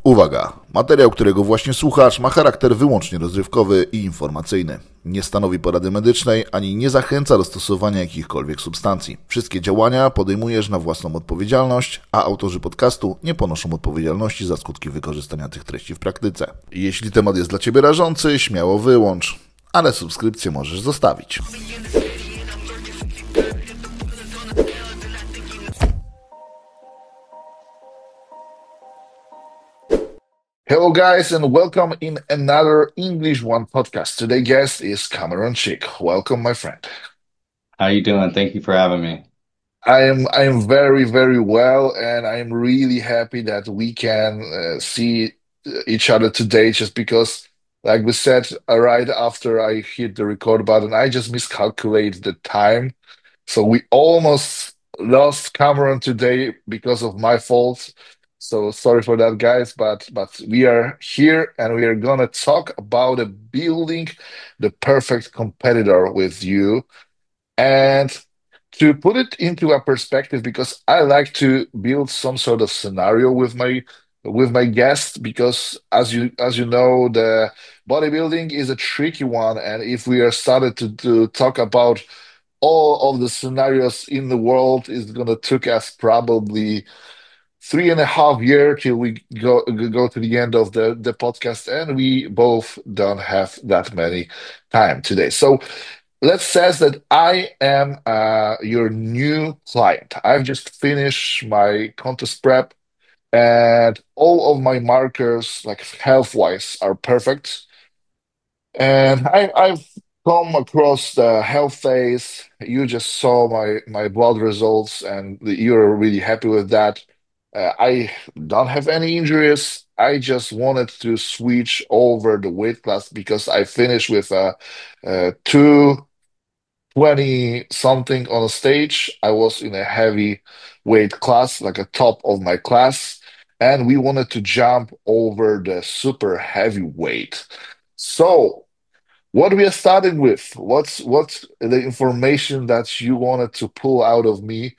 Uwaga! Materiał, którego właśnie słuchasz, ma charakter wyłącznie rozrywkowy i informacyjny. Nie stanowi porady medycznej, ani nie zachęca do stosowania jakichkolwiek substancji. Wszystkie działania podejmujesz na własną odpowiedzialność, a autorzy podcastu nie ponoszą odpowiedzialności za skutki wykorzystania tych treści w praktyce. Jeśli temat jest dla Ciebie rażący, śmiało wyłącz, ale subskrypcję możesz zostawić. Hello guys and welcome in another English One podcast. Today's guest is Cameron Chick. Welcome, my friend. How you doing? Thank you for having me. I am very well, and I'm really happy that we can see each other today. Just because, like we said, right after I hit the record button, I just miscalculated the time, so we almost lost Cameron today because of my fault. So sorry for that, guys. But we are here, and we are gonna talk about building the perfect competitor with you. And to put it into a perspective, because I like to build some sort of scenario with my guests, because as you know, the bodybuilding is a tricky one, and if we are started to talk about all of the scenarios in the world, is gonna took us probably 3.5 years till we go to the end of the podcast, and we both don't have that many time today. So let's say that I am your new client. I've just finished my contest prep, and all of my markers, like health wise, are perfect. And I've come across the health phase. You just saw my blood results, and you're really happy with that. I don't have any injuries. I just wanted to switch over the weight class because I finished with a 220 something on a stage. I was in a heavy weight class, like a top of my class, and we wanted to jump over the super heavyweight. So, what we are starting with? What's the information that you wanted to pull out of me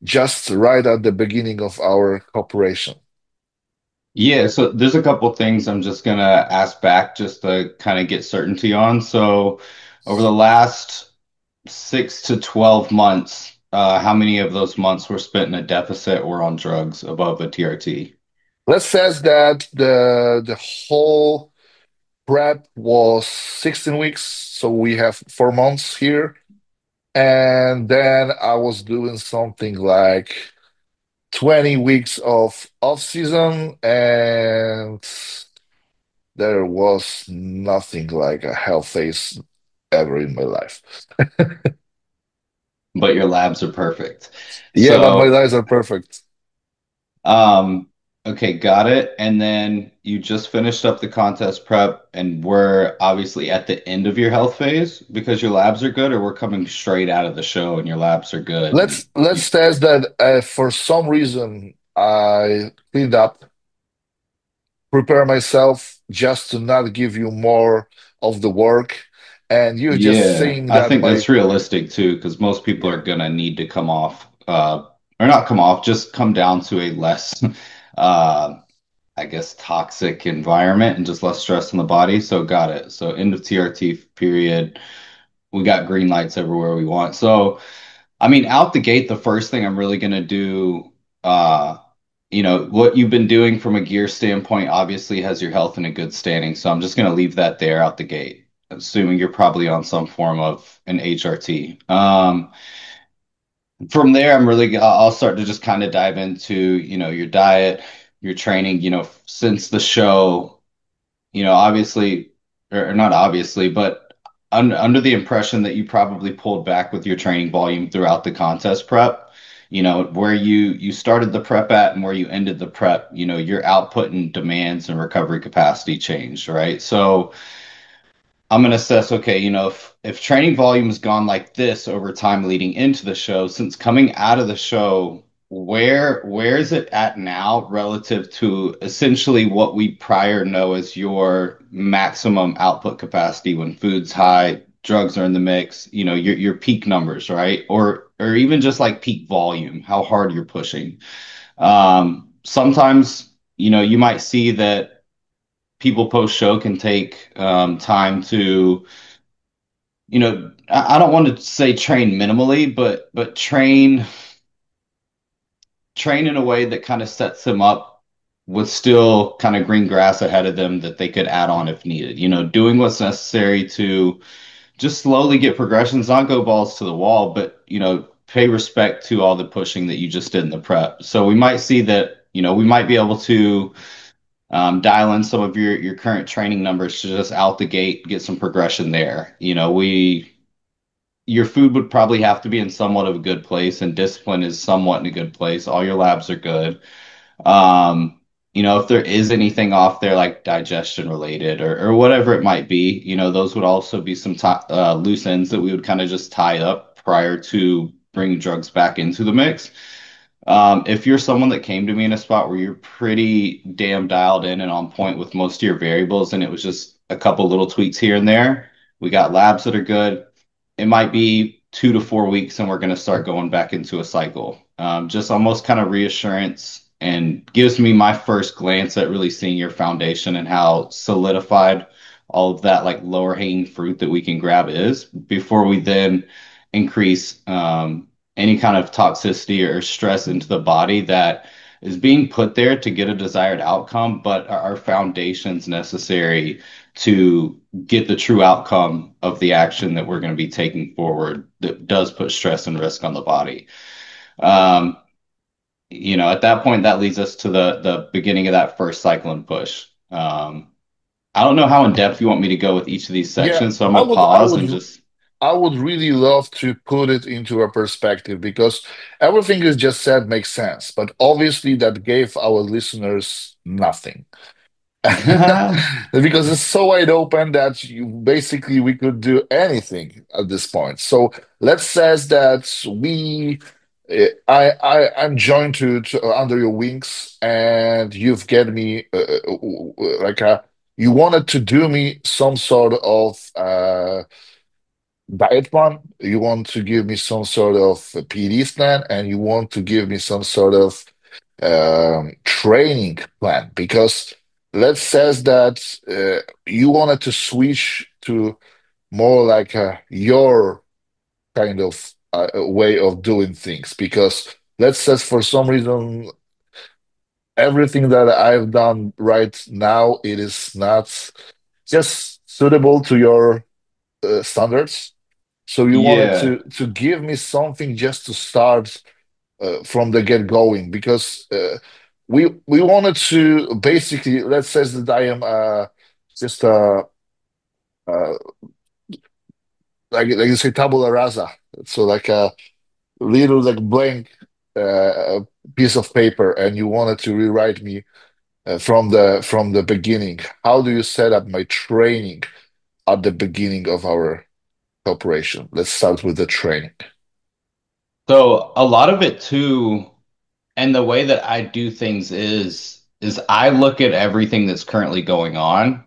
just right at the beginning of our cooperation? Yeah, so there's a couple things I'm just gonna ask back just to kind of get certainty on. So over the last 6 to 12 months, how many of those months were spent in a deficit or on drugs above a TRT? Let's say that the whole prep was 16 weeks, so we have 4 months here. And then I was doing something like 20 weeks of off season, and there was nothing like a hell phase ever in my life. But your labs are perfect. Yeah, but my So, lives are perfect. um, okay, got it. And then you just finished up the contest prep and we're obviously at the end of your health phase because your labs are good, or we're coming straight out of the show and your labs are good. And Let's test that. For some reason, I cleaned up, prepare myself just to not give you more of the work, and you're just yeah, saying I that think my that's realistic too, because most people are yeah. gonna need to come off, or not come off, just come down to a less, uh, I guess, toxic environment and just less stress on the body. So got it. So end of TRT period. We got green lights everywhere we want. So, I mean, out the gate, the first thing I'm really gonna do, uh, what you've been doing from a gear standpoint obviously has your health in a good standing. So I'm just gonna leave that there out the gate, assuming you're probably on some form of an HRT. From there, I'll start to just kind of dive into, your diet, your training, since the show, obviously, or not obviously, but under the impression that you probably pulled back with your training volume throughout the contest prep, where you started the prep at and where you ended the prep, your output and demands and recovery capacity changed, right? So I'm going to assess, okay, if training volume has gone like this over time leading into the show, since coming out of the show, where is it at now relative to essentially what we prior know as your maximum output capacity when food's high, drugs are in the mix, your peak numbers, right? Or even just like peak volume, how hard you're pushing. Sometimes, you might see that people post show can take time to, I don't want to say train minimally, but train in a way that kind of sets them up with still kind of green grass ahead of them that they could add on if needed. Doing what's necessary to just slowly get progressions, not go balls to the wall, but pay respect to all the pushing that you just did in the prep. So we might see that, we might be able to dial in some of your current training numbers to just out the gate, get some progression there. Your food would probably have to be in somewhat of a good place, and discipline is somewhat in a good place. All your labs are good. Um, if there is anything off there like digestion related or whatever it might be, those would also be some loose ends that we would kind of just tie up prior to bringing drugs back into the mix. If you're someone that came to me in a spot where you're pretty damn dialed in and on point with most of your variables, and it was just a couple little tweaks here and there, we got labs that are good. It might be 2 to 4 weeks, and we're going to start going back into a cycle. Just almost kind of reassurance and gives me my first glance at really seeing your foundation and how solidified all of that like lower hanging fruit that we can grab is before we then increase any kind of toxicity or stress into the body that is being put there to get a desired outcome, but are foundations necessary to get the true outcome of the action that we're going to be taking forward that does put stress and risk on the body. Um, at that point, that leads us to the beginning of that first cycle and push. I don't know how in depth you want me to go with each of these Yeah, sections, so I'm I gonna would, I pause and would, just I would really love to put it into a perspective because everything you just said makes sense, but obviously that gave our listeners nothing. Because it's so wide open that we could do anything at this point. So let's says that I'm joined to under your wings, and you've get me like you wanted to do me some sort of diet plan. You want to give me some sort of PEDS plan, and you want to give me some sort of training plan because let's says that you wanted to switch to more like your kind of way of doing things because let's says for some reason everything that I've done right now it is not just suitable to your standards. So you wanted yeah. to give me something just to start from the get going because we wanted to basically let's say that I am just uh like you say tabula rasa, so like a little like blank uh, piece of paper, and you wanted to rewrite me from the beginning. How do you set up my training at the beginning of our cooperation? Let's start with the training. So a lot of it too, and the way that I do things is I look at everything that's currently going on.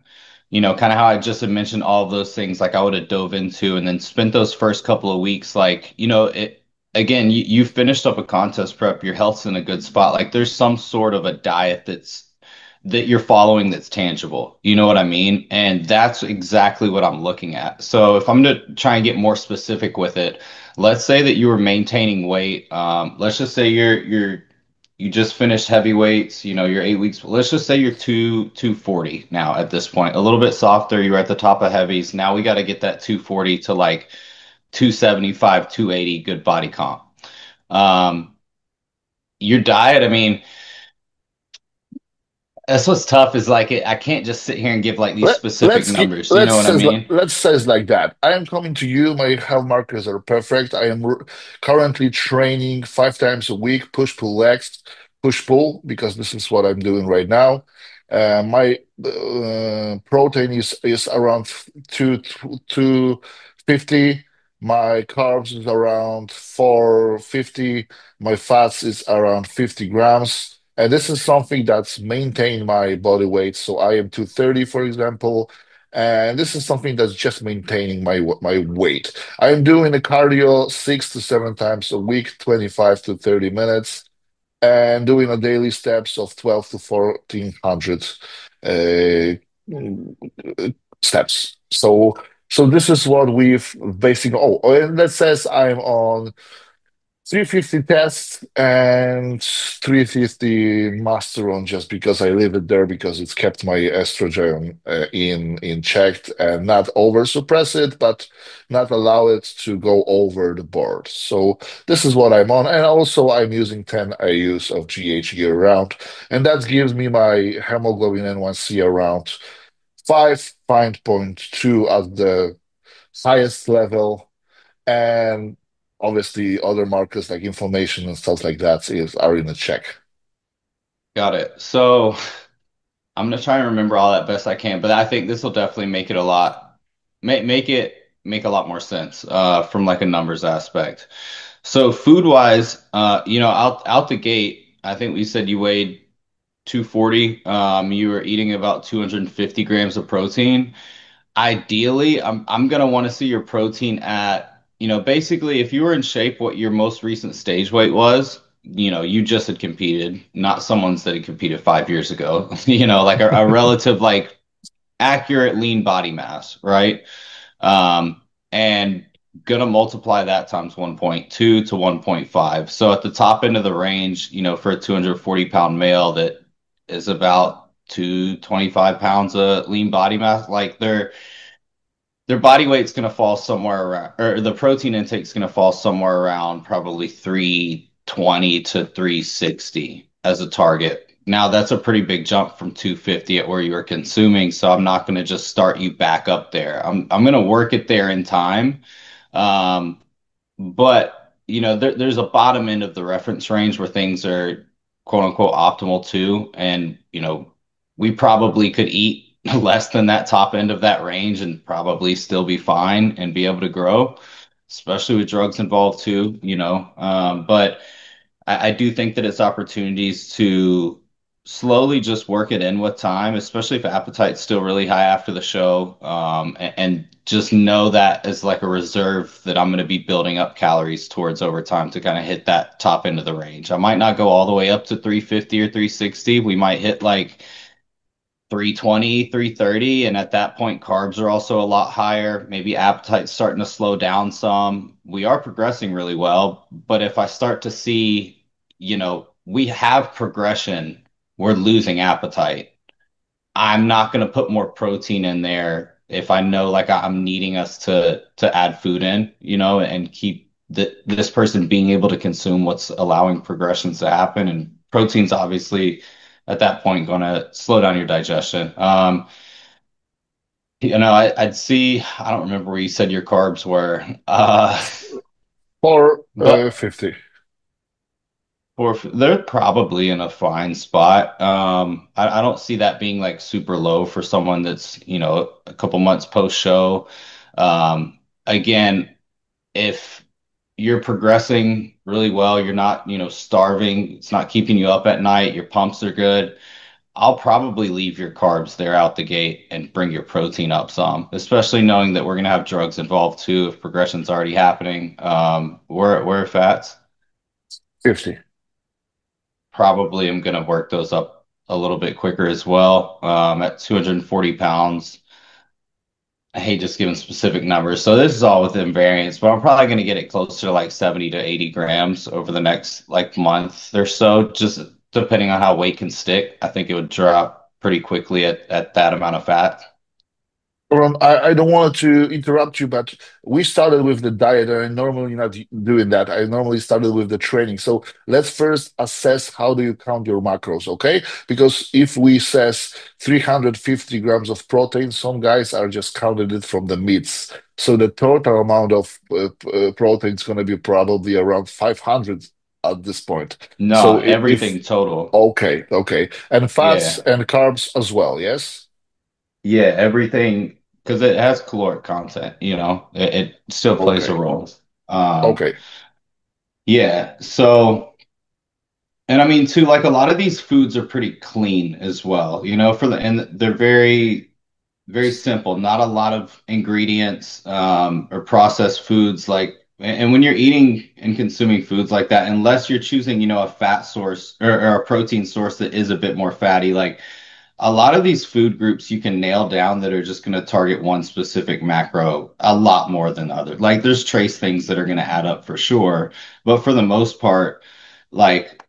Kind of how I just had mentioned all of those things like I would have dove into and then spent those first couple of weeks like, it again, you finished up a contest prep, your health's in a good spot. Like there's some sort of a diet that you're following that's tangible. You know what I mean? And that's exactly what I'm looking at. So if I'm going to try and get more specific with it, let's say that you were maintaining weight. Let's just say you just finished heavyweights, you're 8 weeks. Let's just say you're 240 now at this point. A little bit softer, you're at the top of heavies. Now we got to get that 240 to like 275, 280, good body comp. Um, your diet, I mean, that's what's tough is like I can't just sit here and give like these specific numbers. You know what I mean? Let's say like that. I am coming to you. My health markers are perfect. I am currently training 5 times a week, push pull legs, push pull because this is what I'm doing right now. My protein is around 250. My carbs is around 450. My fats is around 50 grams. And this is something that's maintained my body weight. So I am 230, for example. And this is something that's just maintaining my weight. I am doing the cardio 6 to 7 times a week, 25 to 30 minutes. and doing a daily steps of 12 to 1400 uh, steps. So this is what we've basically. And that says I'm on 350 test and 350 masteron just because I leave it there because it's kept my estrogen in checked and not over suppress it, but not allow it to go over the board. So this is what I'm on. And also I'm using 10 IUs of GH year round. And that gives me my hemoglobin N1C around 5.2 at the highest level, and obviously other markers like inflammation and stuff like that is are in a check. Got it. So I'm gonna try and remember all that best I can, but I think this will definitely make it a lot make it make a lot more sense from like a numbers aspect. So food wise, out the gate, I think we said you weighed 240. You were eating about 250 grams of protein. Ideally, I'm gonna want to see your protein at, basically if you were in shape, what your most recent stage weight was. You just had competed, not someone's that had competed 5 years ago. Like a relative, like accurate lean body mass, right? And gonna multiply that times 1.2 to 1.5. So at the top end of the range, for a 240 pound male that is about 225 pounds of lean body mass, like their body weight's going to fall somewhere around, or the protein intake's going to fall somewhere around probably 320 to 360 as a target. Now, that's a pretty big jump from 250 at where you were consuming, so I'm not going to just start you back up there. I'm going to work it there in time. Um, but there's a bottom end of the reference range where things are quote unquote optimal too. And we probably could eat less than that top end of that range and probably still be fine and be able to grow, especially with drugs involved too, but I do think that it's opportunities to slowly just work it in with time, especially if appetite's still really high after the show. And just know that as like a reserve that I'm going to be building up calories towards over time to kind of hit that top end of the range. I might not go all the way up to 350 or 360. We might hit like 320, 330. And at that point, carbs are also a lot higher. Maybe appetite's starting to slow down some. We are progressing really well. But if I start to see, we have progression, we're losing appetite. I'm not going to put more protein in there if I know like I'm needing us to add food in, and keep this person being able to consume what's allowing progressions to happen. And protein's obviously at that point going to slow down your digestion. I'd see, I don't remember where you said your carbs were, Or but 50. they're probably in a fine spot. I don't see that being like super low for someone that's, a couple months post show. Again, if you're progressing really well, you're not, starving, it's not keeping you up at night, your pumps are good. I'll probably leave your carbs there out the gate and bring your protein up some, especially knowing that we're going to have drugs involved too if progression's already happening. Where fats? 50. Probably am going to work those up a little bit quicker as well. At 240 pounds, I hate just giving specific numbers. So this is all within variance, but I'm probably going to get it closer to like 70 to 80 grams over the next like month or so, just depending on how weight can stick. I think it would drop pretty quickly at that amount of fat. Ron, I don't want to interrupt you, but we started with the diet, and I'm normally not doing that. I normally started with the training. So let's first assess how do you count your macros, okay? Because if we says 350 grams of protein, some guys are just counting it from the meats. So the total amount of protein is going to be probably around 500 at this point. No, So if everything total. okay, okay, and fats Yeah. and carbs as well, yes? Yeah, everything because it has caloric content, it still plays a Okay, role. Um, okay. yeah. So, and I mean too, like a lot of these foods are pretty clean as well, and they're very, very simple, not a lot of ingredients, or processed foods like And when you're eating and consuming foods like that, unless you're choosing, a fat source or a protein source that is a bit more fatty, like a lot of these food groups you can nail down that are just going to target one specific macro a lot more than others. Like there's trace things that are going to add up for sure, but for the most part, like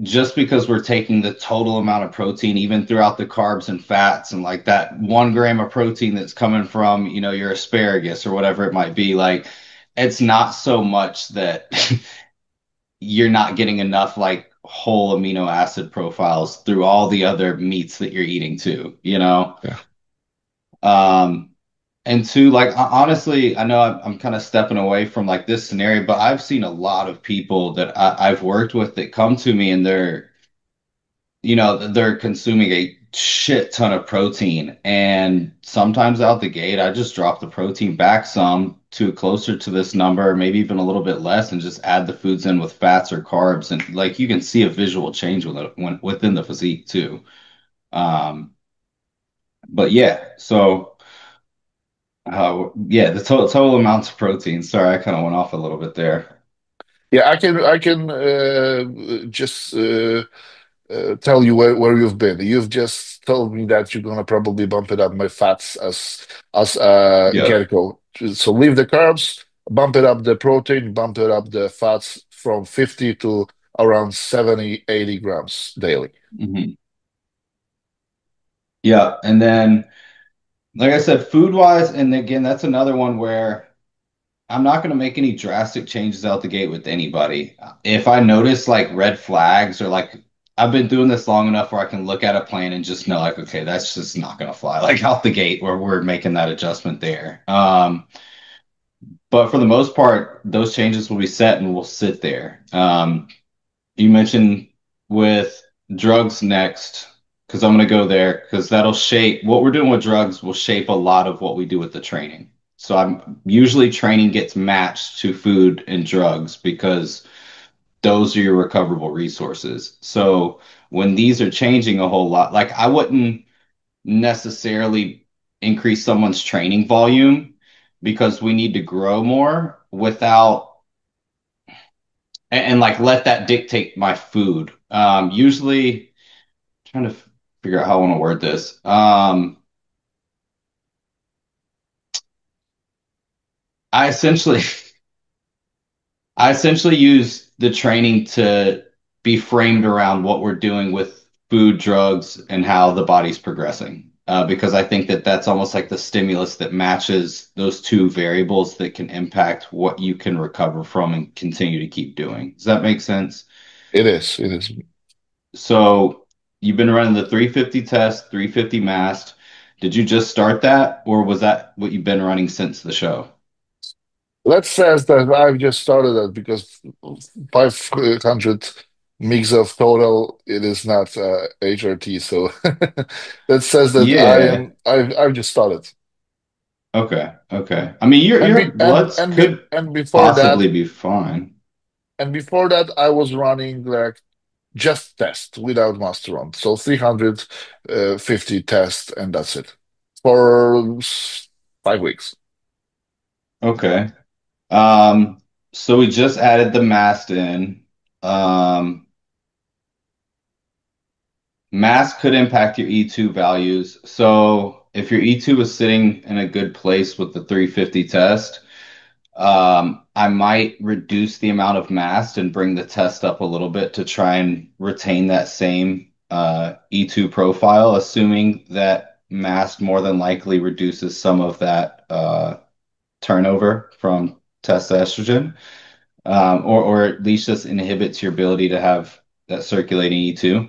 just because we're taking the total amount of protein, even throughout the carbs and fats, and like that 1 gram of protein that's coming from, your asparagus or whatever it might be, like it's not so much that you're not getting enough like whole amino acid profiles through all the other meats that you're eating too, you know? Yeah. Um, and two, like honestly, I know I'm kind of stepping away from like this scenario, but I've seen a lot of people that I've worked with that come to me and they're consuming a shit ton of protein. And sometimes out the gate, I just drop the protein back some to closer to this number, maybe even a little bit less, and just add the foods in with fats or carbs. And like you can see a visual change with it within the physique too. Um, but yeah, so yeah, the total amounts of protein. Sorry, I kind of went off a little bit there. Yeah, I can just tell you where you've been. You've just told me that you're gonna probably bump it up my fats as Yep. Gecko. So leave the carbs, bump it up the protein, bump it up the fats from 50 to around 70, 80 grams daily. Hmm. Yeah, and then like I said, food wise, and again, that's another one where I'm not going to make any drastic changes out the gate with anybody. If I notice like red flags or like I've been doing this long enough where I can look at a plan and just know like, okay, that's just not going to fly like out the gate where we're making that adjustment there. But for the most part, those changes will be set and will sit there. You mentioned with drugs next, because I'm going to go there because that'll shape what we're doing with drugs will shape a lot of what we do with the training. So I'm usually training gets matched to food and drugs because those are your recoverable resources. So when these are changing a whole lot, like I wouldn't necessarily increase someone's training volume because we need to grow more without and like let that dictate my food. Usually trying to figure out how I want to word this. I essentially I essentially use the training to be framed around what we're doing with food, drugs, and how the body's progressing. Because I think that that's almost like the stimulus that matches those two variables that can impact what you can recover from and continue to keep doing. Does that make sense? It is. It is. So you've been running the 350 test, 350 mast. Did you just start that, or was that what you've been running since the show? Let's say that I've just started that because 500 mix of total, it is not HRT. So that says that Yeah. I've just started. Okay. Okay. I mean, your And be your bloods and be could and before that possibly be fine. I was running like just test without master on. So 350 test and that's it for 5 weeks. Okay. Um, so we just added the mast in. Um, Mast could impact your E2 values. So if your E2 is sitting in a good place with the 350 test, I might reduce the amount of mast and bring the test up a little bit to try and retain that same E2 profile, assuming that mast more than likely reduces some of that turnover from test estrogen, or at least just inhibits your ability to have that circulating E2.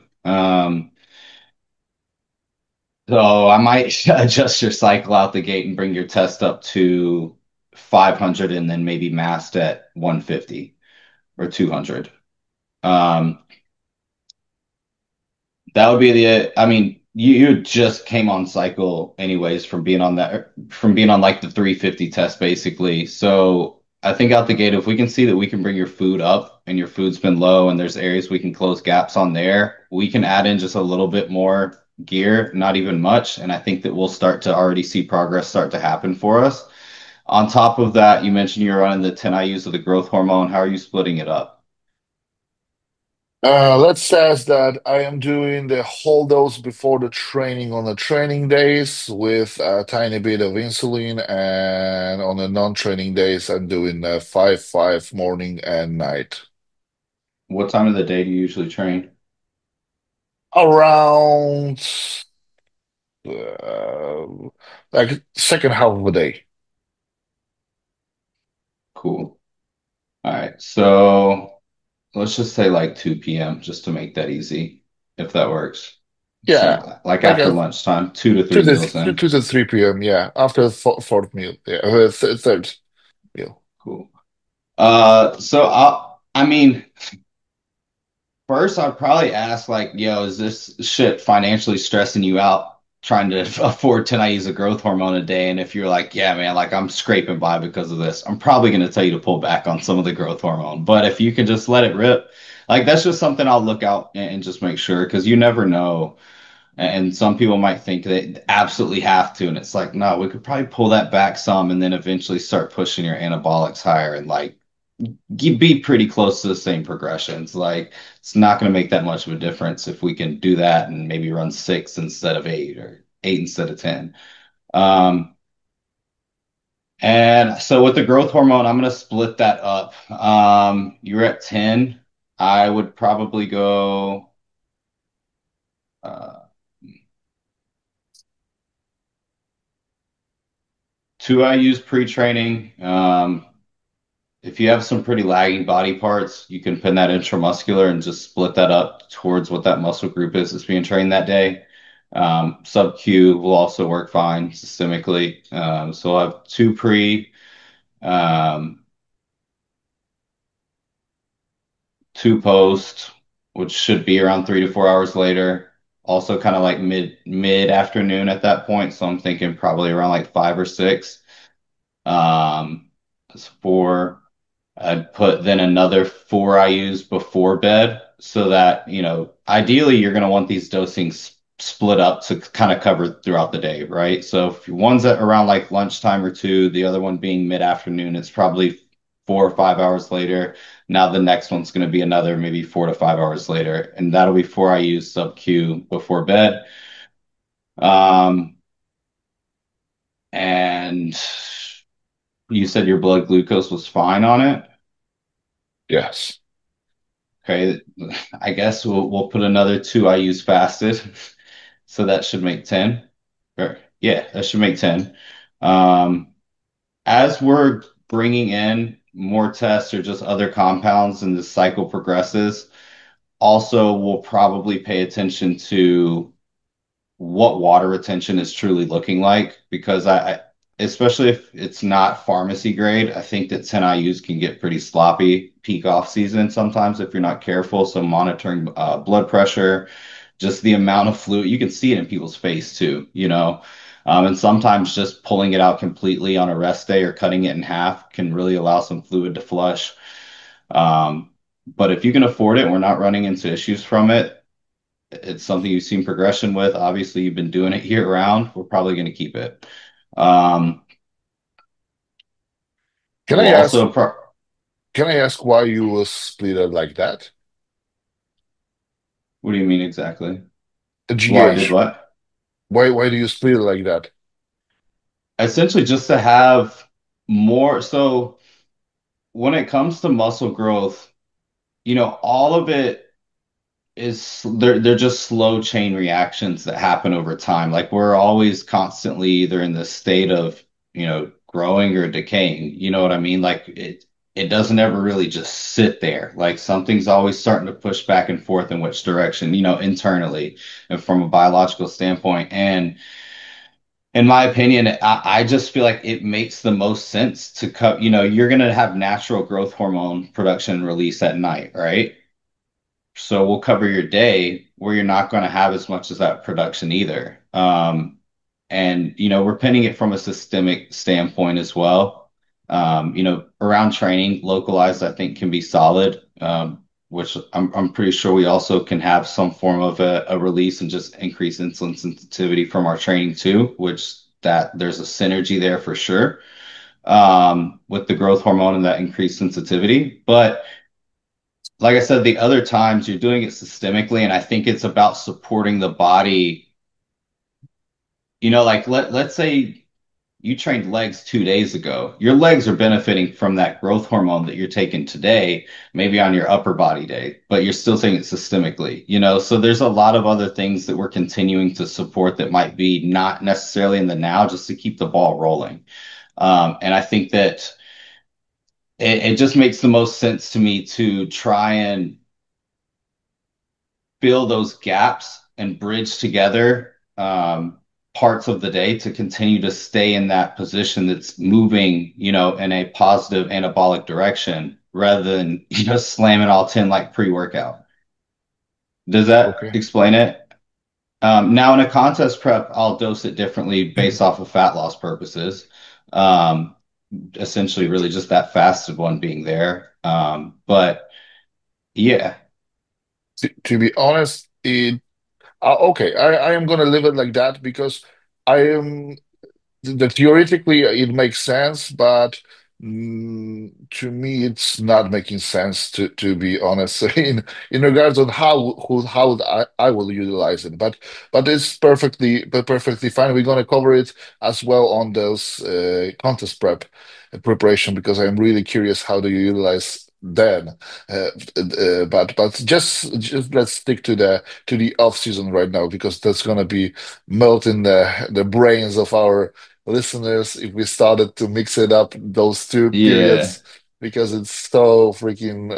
So I might adjust your cycle out the gate and bring your test up to 500 and then maybe mast at 150 or 200. Um, that would be I mean, you just came on cycle anyways from being on like the 350 test basically. So I think out the gate, if we can see that we can bring your food up and your food's been low and there's areas we can close gaps on there, we can add in just a little bit more gear, not even much. And I think that we'll start to already see progress start to happen for us. On top of that, you mentioned you're running the 10 IUs of the growth hormone. How are you splitting it up? Let's say that I am doing the whole dose before the training on the training days with a tiny bit of insulin, and on the non-training days, I'm doing 5 morning and night. What time of the day do you usually train? Around uh, like second half of the day. Cool. All right. So let's just say like 2 p.m. just to make that easy, if that works. Yeah, So like like after a lunchtime, two to two three to meals in. 3 p.m. Yeah, after the fourth meal. Yeah, third meal. Cool. So I mean, first I'd probably ask like, yo, is this shit financially stressing you out trying to afford 10 IUs of growth hormone a day? And if you're like, yeah, man, like I'm scraping by because of this, I'm probably gonna tell you to pull back on some of the growth hormone. But if you can just let it rip, like that's just something I'll look out and just make sure because you never know. And some people might think they absolutely have to, and it's like, no, we could probably pull that back some and then eventually start pushing your anabolics higher and like you'd be pretty close to the same progressions. Like it's not going to make that much of a difference if we can do that and maybe run six instead of eight or eight instead of 10. Um, and so with the growth hormone, I'm going to split that up. You're at 10. I would probably go uh, 2 IUs pre-training. If you have some pretty lagging body parts, you can pin that intramuscular and just split that up towards what that muscle group is that's being trained that day. Sub Q will also work fine systemically. So I'll have two pre, um, two post, which should be around 3 to 4 hours later. Also kind of like mid afternoon at that point. So I'm thinking probably around like 5 or 6. That's four. I'd put then another 4 IUs before bed so that, ideally you're going to want these dosings split up to kind of cover throughout the day, right? So if one's at around like lunchtime or two, the other one being mid-afternoon, it's probably 4 or 5 hours later. Now the next one's going to be another maybe 4 to 5 hours later, and that'll be 4 IUs sub Q before bed. Um, and you said your blood glucose was fine on it. Yes. Okay, I guess we'll put another 2 IUs fasted, so that should make 10. Or yeah, that should make 10. Um, as we're bringing in more tests or just other compounds and the cycle progresses, also we'll probably pay attention to what water retention is truly looking like because especially if it's not pharmacy grade, I think that 10 IUs can get pretty sloppy peak off season sometimes if you're not careful. So monitoring blood pressure, just the amount of fluid, you can see it in people's face too, and sometimes just pulling it out completely on a rest day or cutting it in half can really allow some fluid to flush. Um, but if you can afford it, we're not running into issues from it, it's something you've seen progression with. Obviously, you've been doing it year round. We're probably going to keep it. Um, Can we'll I ask? also, pro Can I ask why you will split it like that? what do you mean exactly? The Why I did GH. what? Why do you split it like that? Essentially, just to have more. So when it comes to muscle growth, all of it is they're just slow chain reactions that happen over time. Like we're always constantly either in the state of, growing or decaying. You know what I mean? Like it doesn't ever really just sit there. Like something's always starting to push back and forth in which direction, internally and from a biological standpoint. And in my opinion, I just feel like it makes the most sense to cut, you're gonna have natural growth hormone production and release at night, right? So we'll cover your day where you're not going to have as much as that production either. And we're pinning it from a systemic standpoint as well. Around training, localized, I think can be solid. Which I'm pretty sure we also can have some form of a release and just increase insulin sensitivity from our training too, which that there's a synergy there for sure. with the growth hormone and that increased sensitivity. But like I said, the other times you're doing it systemically, and I think it's about supporting the body. Like let's say you trained legs 2 days ago. Your legs are benefiting from that growth hormone that you're taking today, maybe on your upper body day, but you're still taking it systemically. So there's a lot of other things that we're continuing to support that might be not necessarily in the now, just to keep the ball rolling. And I think that it just makes the most sense to me to try and fill those gaps and bridge together parts of the day to continue to stay in that position that's moving, in a positive anabolic direction rather than slamming all 10 like pre-workout. Does that Okay. explain it? Now in a contest prep, I'll dose it differently based off of fat loss purposes. Um, Essentially, really just that fasted one being there. But yeah, To be honest, okay, I am gonna leave it like that because I am that theoretically it makes sense, but to me it's not making sense to be honest in regards on how I will utilize it. But it's perfectly fine. We're gonna cover it as well on those contest preparation because I'm really curious how do you utilize then. But just let's stick to the off season right now because that's gonna be melting the brains of our listeners if we started to mix it up those two yeah, periods because it's so freaking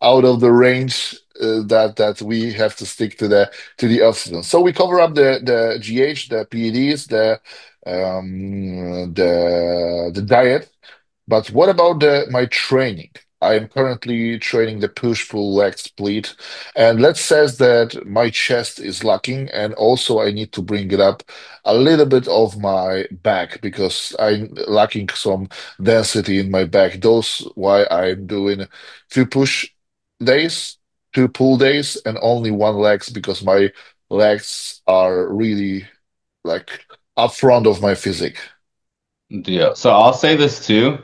out of the range that we have to stick to the off season. So we cover up the GH, the PEDs, the diet. But what about my training? I am currently training the push-pull leg split, and let's says that my chest is lacking, and also I need to bring it up a little bit of my back because I'm lacking some density in my back. Those why I'm doing two push days, two pull days, and only one legs because my legs are really like up front of my physique. deal. So I'll say this too.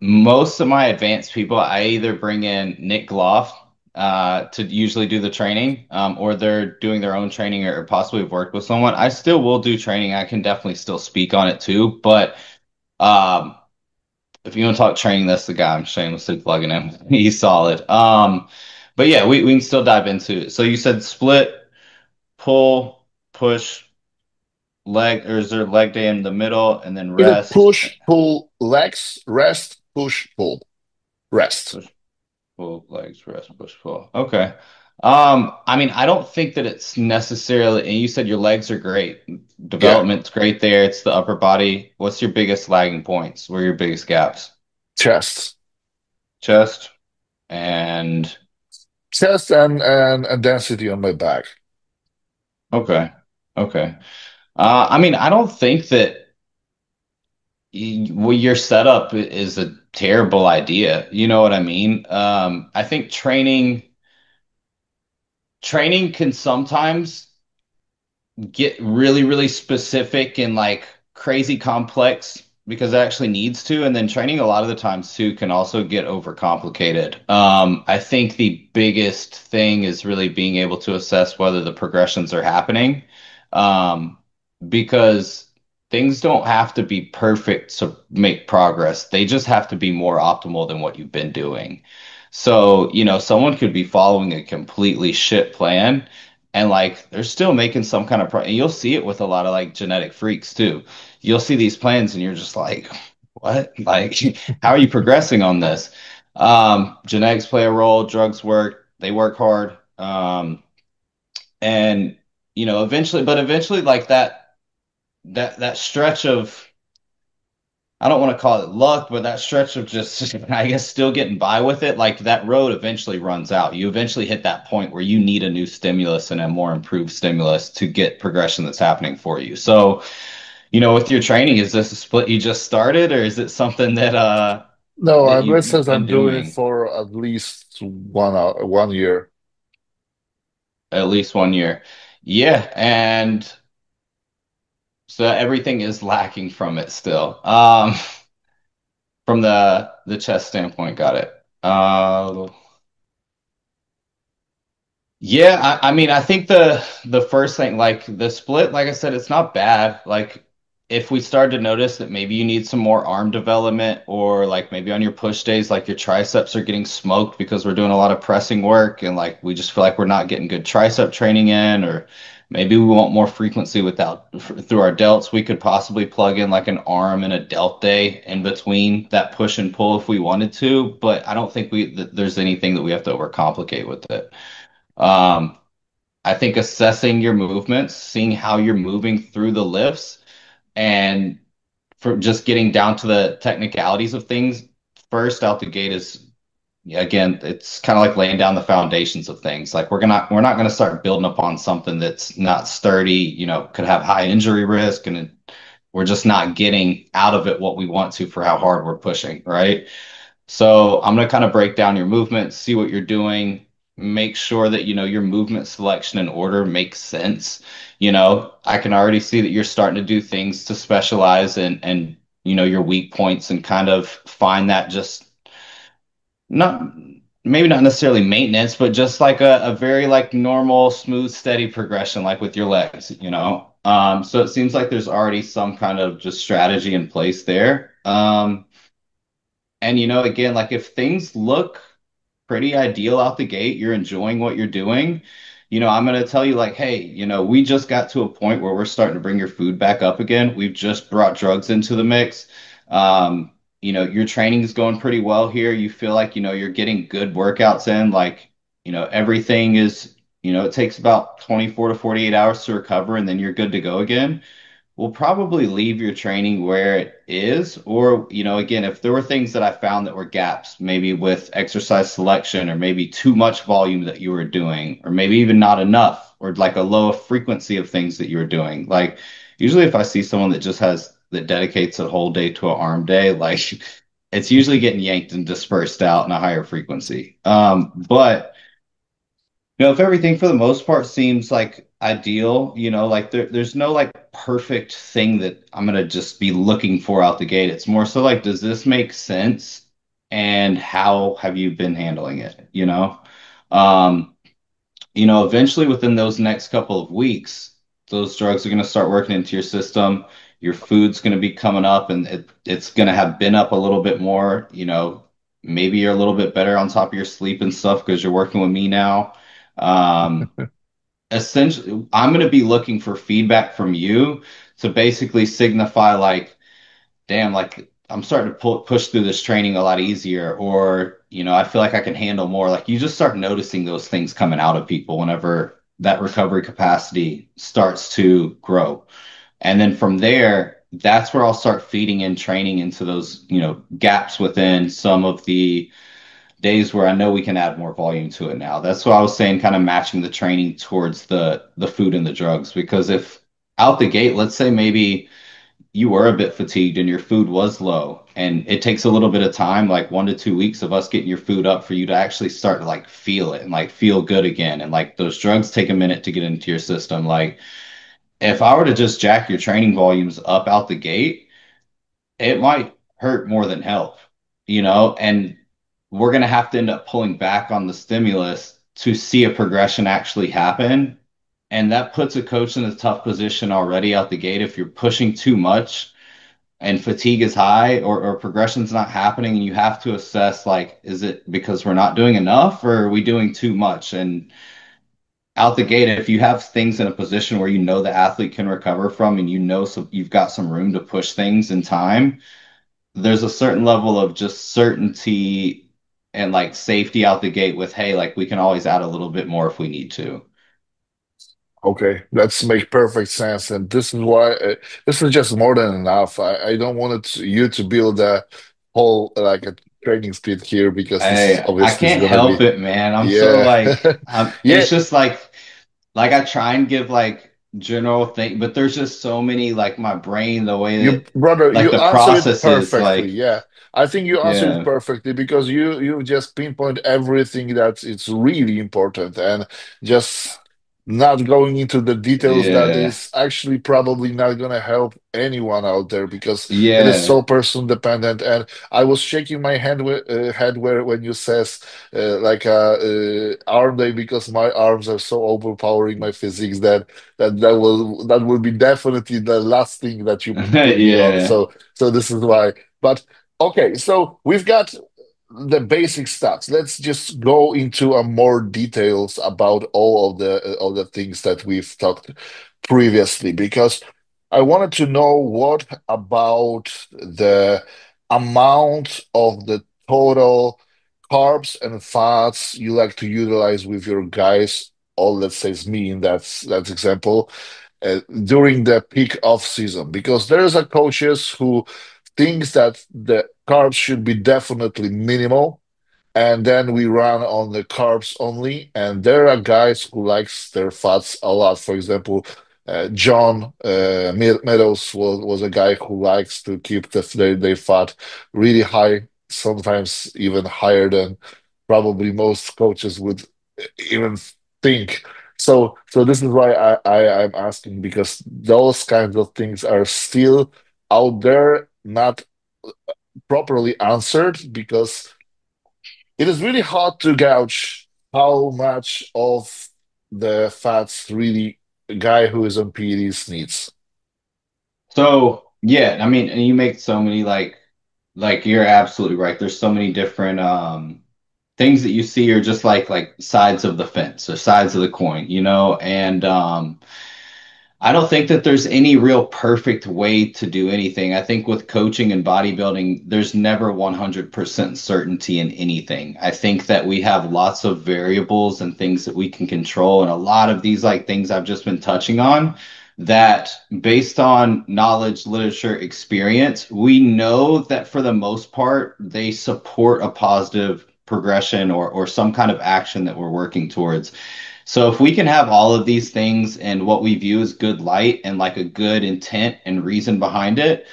Most of my advanced people, I either bring in Nick Gloff to usually do the training, or they're doing their own training or possibly have worked with someone. I still will do training. I can definitely still speak on it too. But um, if you want to talk training, that's the guy I'm shamelessly plugging him. He's solid. But yeah, we can still dive into it. So you said split, pull, push, leg, or is there leg day in the middle and then Is it rest? push, pull, legs, rest, push, pull, rest? Push, pull, legs, rest, push, pull. Okay. I mean, I don't think that it's necessarily, and you said your legs are great. Yeah, Development's great there. It's the upper body. What's your biggest lagging points? Where are your biggest gaps? chest, Chest and chest, and density on my back. okay. Okay. I mean, I don't think that well, your setup is a terrible idea. You know what I mean? I think training can sometimes get really, really specific and like crazy complex because it actually needs to. And then training a lot of the times too can also get overcomplicated. I think the biggest thing is really being able to assess whether the progressions are happening. Um, because things don't have to be perfect to make progress. They just have to be more optimal than what you've been doing. So, someone could be following a completely shit plan and like they're still making some kind of and you'll see it with a lot of like genetic freaks too. You'll see these plans and you're just like, what? Like, how are you progressing on this? Genetics play a role, drugs work, they work hard. And eventually like that stretch of I don't want to call it luck, but that stretch of just, I guess, still getting by with it, like that road eventually runs out. You eventually hit that point where you need a new stimulus and a more improved stimulus to get progression that's happening for you. So, with your training, is this a split you just started, or is it something No, that let's say you've been I'm doing it doing for at least 1 hour, 1 year. at least 1 year? Yeah, and so everything is lacking from it still. From the chest standpoint, got it. Yeah, I mean, I think the first thing, like the split, like I said, it's not bad. Like if we start to notice that maybe you need some more arm development, or like maybe on your push days, like your triceps are getting smoked because we're doing a lot of pressing work, and like we just feel like we're not getting good tricep training in, or maybe we want more frequency without through our delts. We could possibly plug in like an arm and a delt day in between that push and pull if we wanted to, but I don't think there's anything that we have to overcomplicate with it. Um, I think assessing your movements, seeing how you're moving through the lifts, and for just getting down to the technicalities of things first out the gate is, yeah, again, it's kind of like laying down the foundations of things. Like we're not gonna start building upon something that's not sturdy, could have high injury risk, and we're just not getting out of it what we want to for how hard we're pushing, right? So I'm going to kind of break down your movements, see what you're doing, make sure that your movement selection and order makes sense. I can already see that you're starting to do things to specialize and your weak points, and kind of find that just not maybe not necessarily maintenance, but just like a very like normal, smooth, steady progression, like with your legs. So it seems like there's already some kind of just strategy in place there. And again, like if things look pretty ideal out the gate, you're enjoying what you're doing, I'm going to tell you like, hey, we just got to a point where we're starting to bring your food back up again. We've just brought drugs into the mix. Um, your training is going pretty well here. You feel like, you're getting good workouts in, like, everything is, it takes about 24 to 48 hours to recover, and then you're good to go again. We'll probably leave your training where it is. Or, again, if there were things that I found that were gaps, maybe with exercise selection, or maybe too much volume that you were doing, or maybe even not enough, or like a low frequency of things that you were doing. Like, usually if I see someone that dedicates a whole day to an arm day, like it's usually getting yanked and dispersed out in a higher frequency. But if everything for the most part seems like ideal, like there's no like perfect thing that I'm gonna just be looking for out the gate. It's more so like, does this make sense? And how have you been handling it? Um, eventually within those next couple of weeks, those drugs are gonna start working into your system. Your food's gonna be coming up, and it's gonna have been up a little bit more. Maybe you're a little bit better on top of your sleep and stuff because you're working with me now. Um, Essentially, I'm going to be looking for feedback from you to basically signify like, damn, like I'm starting to push through this training a lot easier, or I feel like I can handle more. Like you just start noticing those things coming out of people whenever that recovery capacity starts to grow. And then from there, that's where I'll start feeding in training into those, gaps within some of the days where I know we can add more volume to it now. That's what I was saying, kind of matching the training towards the food and the drugs. Because if out the gate, let's say maybe you were a bit fatigued and your food was low, and it takes a little bit of time, like 1 to 2 weeks of us getting your food up for you to actually start to like feel it and like feel good again. And like those drugs take a minute to get into your system. Like if I were to just jack your training volumes up out the gate, it might hurt more than help, and we're going to have to end up pulling back on the stimulus to see a progression actually happen. And that puts a coach in a tough position already out the gate. If you're pushing too much and fatigue is high, or progression's not happening, and you have to assess like, is it because we're not doing enough, or are we doing too much? And out the gate, if you have things in a position where the athlete can recover from, and so you've got some room to push things in time, there's a certain level of just certainty and like safety out the gate with, hey, like we can always add a little bit more if we need to. Okay, that's make perfect sense, and this is why this is just more than enough. I don't want you to build a whole like a training split here because this is I obviously is can't gonna help be it, man. I'm so yeah like, yeah it's just like I try and give like general thing, but there's just so many like my brain, the way you that brother like you the answered it processes, perfectly. like, Yeah, I think you answered it yeah. perfectly because you just pinpoint everything that it's really important and just. not going into the details, that Yeah. is actually probably not going to help anyone out there because it is Yeah. so person dependent. And I was shaking my head where when you says like arm day, because my arms are so overpowering my physiques that will be definitely the last thing that you put me on. Yeah. So this is why. But okay, so we've got the basic stuff. Let's just go into a more details about all the things that we've talked previously, because I wanted to know what about the amount of the total carbs and fats you like to utilize with your guys, or let's say it's me in that example, during the peak off season, because there's a coaches who thinks that the carbs should be definitely minimal, and then we run on the carbs only. And there are guys who likes their fats a lot. For example, John Meadows was a guy who likes to keep their fat really high, sometimes even higher than probably most coaches would even think. So this is why I'm asking, because those kinds of things are still out there, not properly answered, because it is really hard to gauge how much of the fats really a guy who is on PEDs needs. So yeah, I mean, and you make so many like you're absolutely right. There's so many different things that you see are just like sides of the fence or sides of the coin, you know, and I don't think that there's any real perfect way to do anything. I think with coaching and bodybuilding, there's never 100% certainty in anything. I think that we have lots of variables and things that we can control. And a lot of these, like things I've just been touching on, that based on knowledge, literature, experience, we know that for the most part, they support a positive progression or some kind of action that we're working towards. So if we can have all of these things and what we view as good light and like a good intent and reason behind it,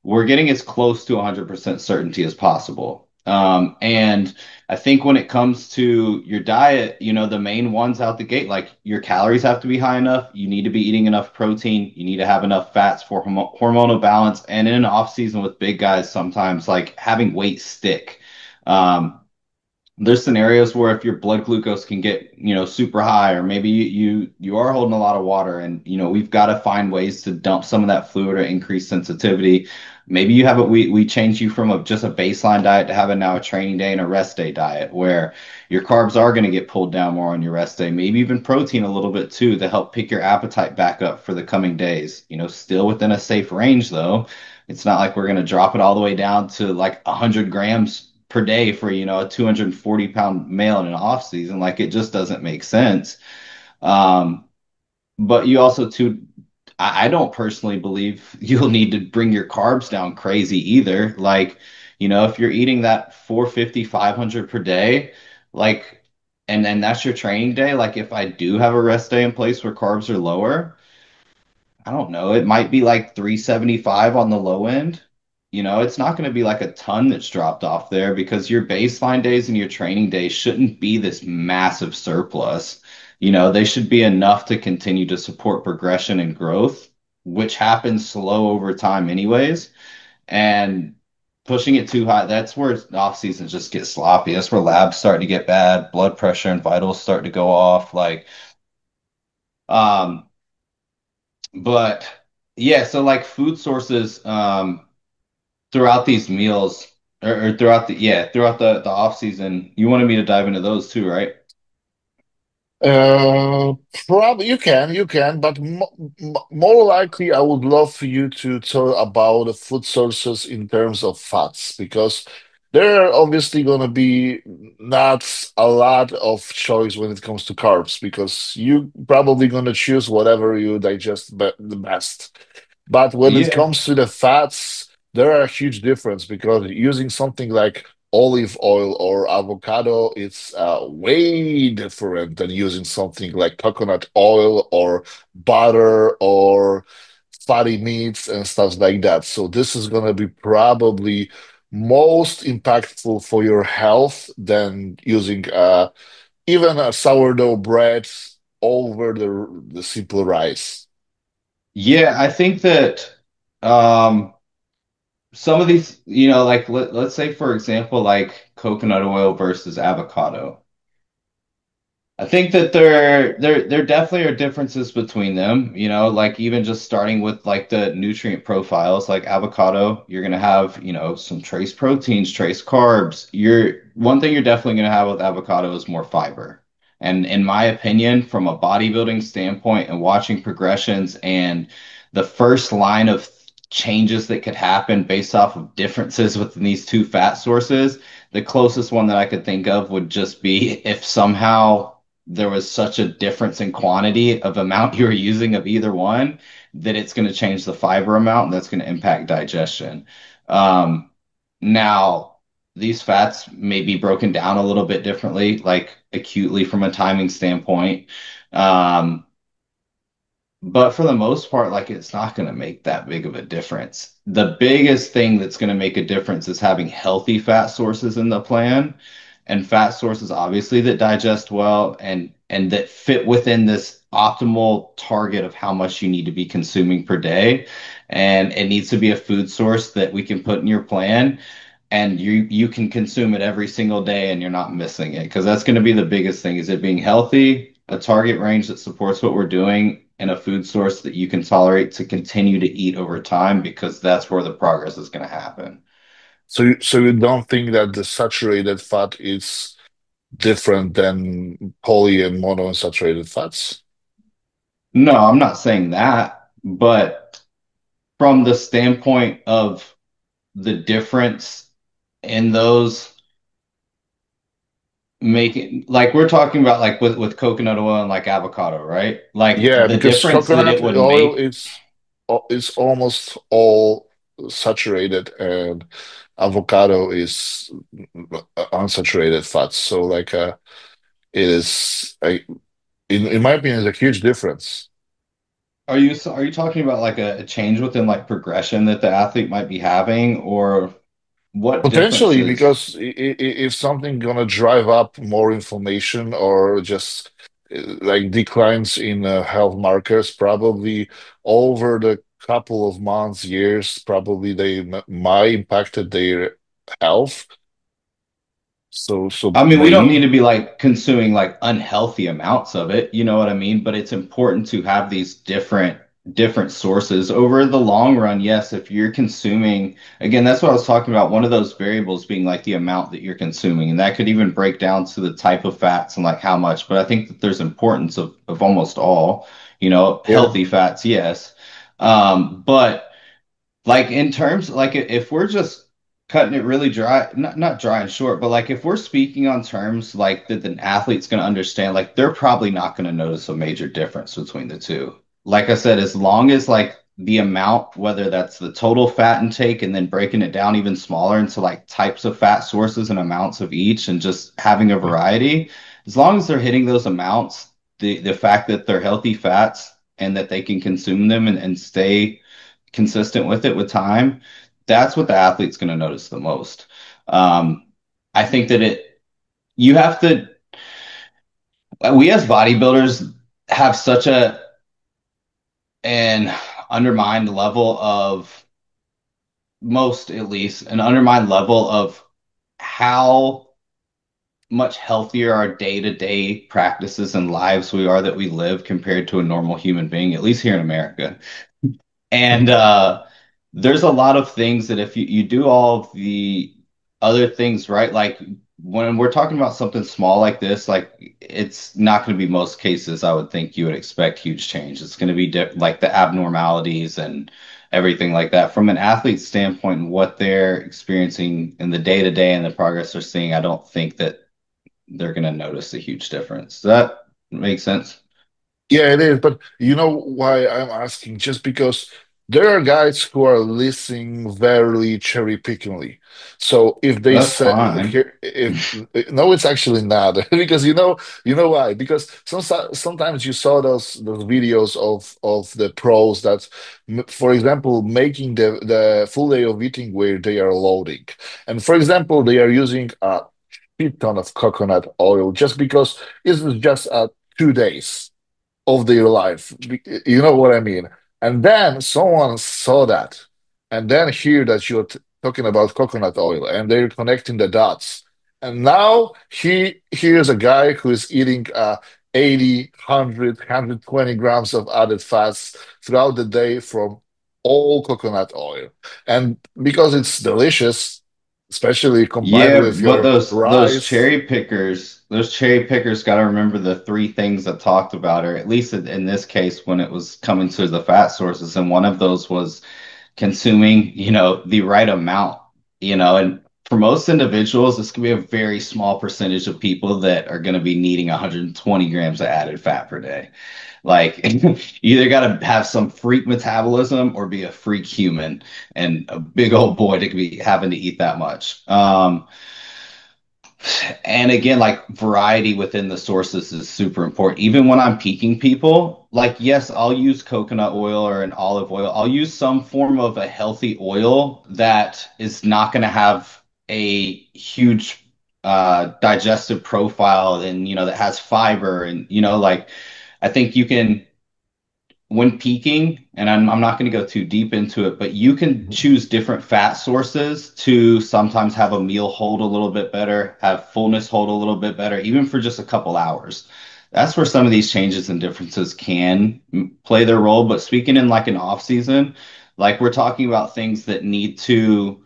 we're getting as close to 100% certainty as possible. And I think when it comes to your diet, you know, the main ones out the gate, like your calories have to be high enough. You need to be eating enough protein. You need to have enough fats for hormonal balance. And in an off season with big guys, sometimes like having weight stick. Um, there's scenarios where if your blood glucose can get, you know, super high, or maybe you are holding a lot of water, and you know we've got to find ways to dump some of that fluid or increase sensitivity. Maybe you have it. We change you from just a baseline diet to having now a training day and a rest day diet where your carbs are going to get pulled down more on your rest day. Maybe even protein a little bit too to help pick your appetite back up for the coming days. You know, still within a safe range though. It's not like we're going to drop it all the way down to like 100 grams per day for, you know, a 240 pound male in an off season. Like it just doesn't make sense. Um, but you also too, I don't personally believe you'll need to bring your carbs down crazy either. Like, you know, if you're eating that 450, 500 per day, like, and then that's your training day. Like if I do have a rest day in place where carbs are lower, I don't know. It might be like 375 on the low end. You know, it's not going to be like a ton that's dropped off there because your baseline days and your training days shouldn't be this massive surplus. You know, they should be enough to continue to support progression and growth, which happens slow over time anyways. And pushing it too high, that's where off seasons just get sloppy. That's where labs start to get bad, blood pressure and vitals start to go off. Um, but yeah, so like food sources throughout these meals or throughout the off season, you wanted me to dive into those too, right? Uh, Probably you can, but more likely, I would love for you to talk about the food sources in terms of fats, because there are obviously going to be not a lot of choice when it comes to carbs, because you probably going to choose whatever you digest the best. But when it Yeah. comes to the fats, there are a huge difference, because using something like olive oil or avocado, it's way different than using something like coconut oil or butter or fatty meats and stuff like that. So this is going to be probably most impactful for your health than using even a sourdough bread. over the simple rice. Yeah, I think that um some of these, like let's say for example, like coconut oil versus avocado. I think that there definitely are differences between them, like even just starting with like the nutrient profiles, like avocado, you're gonna have, some trace proteins, trace carbs. One thing you're definitely gonna have with avocado is more fiber. And in my opinion, from a bodybuilding standpoint and watching progressions and the first line of changes that could happen based off of differences within these two fat sources, the closest one that I could think of would just be if somehow there was such a difference in quantity of amount you're using of either one that it's going to change the fiber amount and that's going to impact digestion. Um, Now, these fats may be broken down a little bit differently, like acutely from a timing standpoint. Um, but for the most part, like it's not going to make that big of a difference. The biggest thing that's going to make a difference is having healthy fat sources in the plan and fat sources obviously that digest well and that fit within this optimal target of how much you need to be consuming per day. And it needs to be a food source that we can put in your plan and you can consume it every single day and you're not missing it because that's going to be the biggest thing is it being healthy, a target range that supports what we're doing, and a food source that you can tolerate to continue to eat over time because that's where the progress is going to happen. So you don't think that the saturated fat is different than poly and monounsaturated fats? No, I'm not saying that, but from the standpoint of the difference in those making like we're talking about like with coconut oil and like avocado, right? Like Yeah, the because difference that coconut it would oil make. is almost all saturated, and avocado is unsaturated fats. So like it is in my opinion, it's a huge difference. Are you talking about like a change within like progression that the athlete might be having, or what Potentially, differences? because if something gonna drive up more inflammation or just like declines in health markers, probably over the couple of months, years, probably they might impacted their health. So I mean, we don't need maybe. to be like consuming like unhealthy amounts of it, you know what I mean? But it's important to have these different sources over the long run. Yes, if you're consuming, again, that's what I was talking about. One of those variables being like the amount that you're consuming, and that could even break down to the type of fats and like how much. But I think that there's importance of almost all, Yeah. healthy fats, yes. But like in terms, like if we're just cutting it really dry, not dry and short, but like if we're speaking on terms like that an athlete's going to understand, like they're probably not going to notice a major difference between the two. Like I said, as long as like the amount, whether that's the total fat intake and then breaking it down even smaller into like types of fat sources and amounts of each and just having a variety, as long as they're hitting those amounts, the fact that they're healthy fats and that they can consume them and stay consistent with it with time, that's what the athlete's going to notice the most. I think that you have to, we as bodybuilders have such an undermined level of, most at least, an undermined level of how much healthier our day-to-day practices and lives we are that we live compared to a normal human being, at least here in America. And there's a lot of things that if you do all of the other things right, like when we're talking about something small like this, like it's not going to be most cases, I would think you would expect huge change. It's going to be like the abnormalities and everything like that. From an athlete's standpoint and what they're experiencing in the day to day and the progress they're seeing, I don't think that they're going to notice a huge difference. Does that make sense? Yeah, it is. But you know why I'm asking? Just because there are guys who are listening very cherry pickingly. So if they That's say fine. here, if no, it's actually not because you know why? Because sometimes you saw those videos of the pros that, for example, making the full day of eating where they are loading, and for example, they are using a shit ton of coconut oil just because it's just 2 days. of their life. You know what I mean? And then someone saw that, and then hear that you're talking about coconut oil, and they're connecting the dots. And now here's a guy who is eating 80, 100, 120 grams of added fats throughout the day from all coconut oil. And because it's delicious, especially combined Yeah, with but your rice. those cherry pickers got to remember the three things I talked about, or at least in this case, when it was coming to the fat sources, and one of those was consuming, the right amount, and for most individuals, this can be a very small percentage of people that are going to be needing 120 grams of added fat per day. Like, you either got to have some freak metabolism or be a freak human and a big old boy to be having to eat that much. And again, like variety within the sources is super important. Even when I'm peaking people, like, yes, I'll use coconut oil or an olive oil. I'll use some form of a healthy oil that is not going to have a huge digestive profile and, that has fiber and, like, I think you can when peaking, and I'm not going to go too deep into it, but you can choose different fat sources to sometimes have a meal hold a little bit better, have fullness hold a little bit better, even for just a couple hours. That's where some of these changes and differences can play their role. But speaking in like an off season, like we're talking about things that need to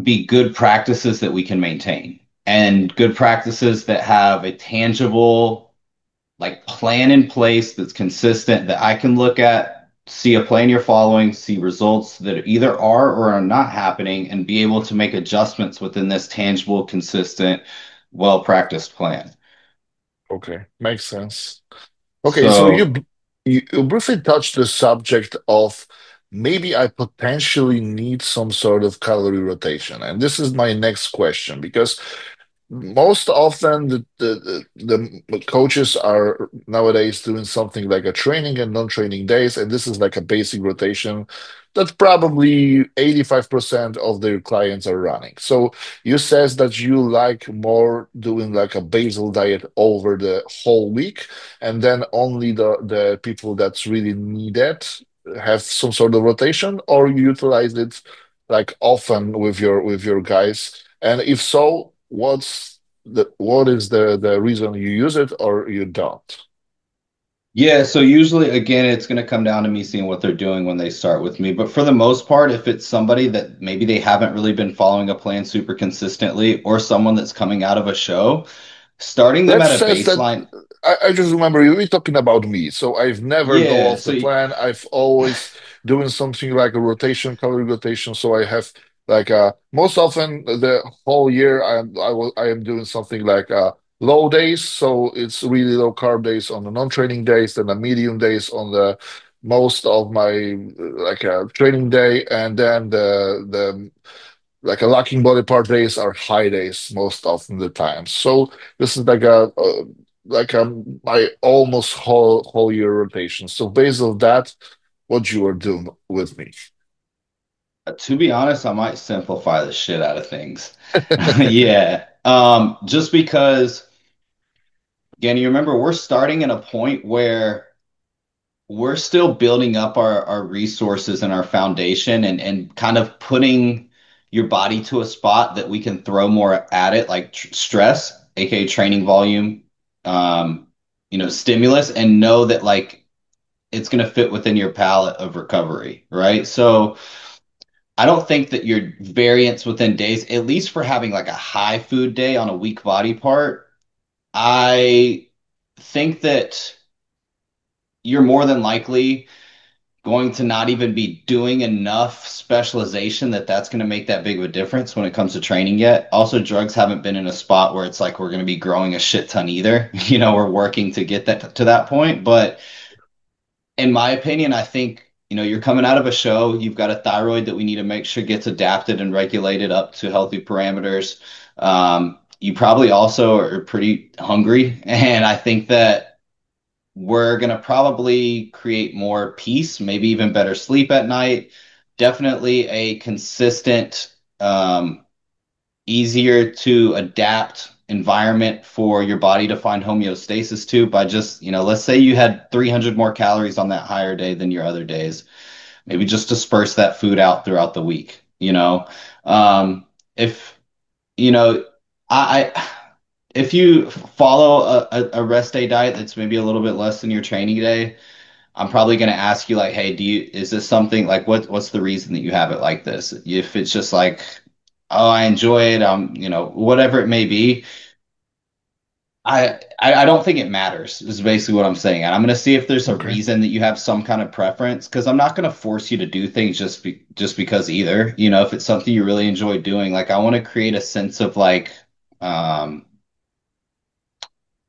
be good practices that we can maintain and good practices that have a tangible like plan in place that's consistent that I can look at, see a plan you're following, see results that either are or are not happening, and be able to make adjustments within this tangible, consistent, well practiced plan. Okay, makes sense. Okay, so So, you briefly touched the subject of maybe I potentially need some sort of calorie rotation, and this is my next question because most often the coaches are nowadays doing something like a training and non-training days, and this is like a basic rotation that probably 85% of their clients are running. So you says that you like more doing like a basal diet over the whole week, and then only the people that's really need it have some sort of rotation, or you utilize it like often with your guys. And if so, what is the reason you use it or you don't? yeah, so usually, again, it's going to come down to me seeing what they're doing when they start with me. But for the most part, if it's somebody that maybe they haven't really been following a plan super consistently, or someone that's coming out of a show, starting them That at a says that baseline. I just remember you were talking about me. So I've never go Yeah, off the plan. I've always doing something like a rotation, calorie rotation. So I have like most often the whole year I am doing something like low days. So it's really low carb days on the non-training days, then the medium days on the most of my like training day, and then the like a lacking body part days are high days most often the time. So this is like a my almost whole year rotation. So based on that, what you are doing with me. to be honest, I might simplify the shit out of things. Yeah. Just because, again, you remember we're starting at a point where we're still building up our resources and our foundation and kind of putting your body to a spot that we can throw more at it, like stress, aka training volume, stimulus, and know that like it's going to fit within your palette of recovery, right? So I don't think that your variance within days, at least for having like a high food day on a weak body part, I think that you're more than likely going to not even be doing enough specialization that that's going to make that big of a difference when it comes to training yet. Also, drugs haven't been in a spot where it's like we're going to be growing a shit ton either. We're working to get that to that point, but in my opinion, I think, you're coming out of a show, you've got a thyroid that we need to make sure gets adapted and regulated up to healthy parameters. You probably also are pretty hungry. And I think that we're going to probably create more peace, maybe even better sleep at night. Definitely a consistent, easier to adapt environment for your body to find homeostasis to by just, let's say you had 300 more calories on that higher day than your other days. Maybe just disperse that food out throughout the week, If, you know, I if you follow a rest day diet that's maybe a little bit less than your training day, I'm probably going to ask you like, hey, is this something like what's the reason that you have it like this? If it's just like, oh, I enjoy it, whatever it may be, I don't think it matters is basically what I'm saying. And I'm going to see if there's a Okay. reason that you have some kind of preference because I'm not going to force you to do things just because either. If it's something you really enjoy doing, like I want to create a sense of like um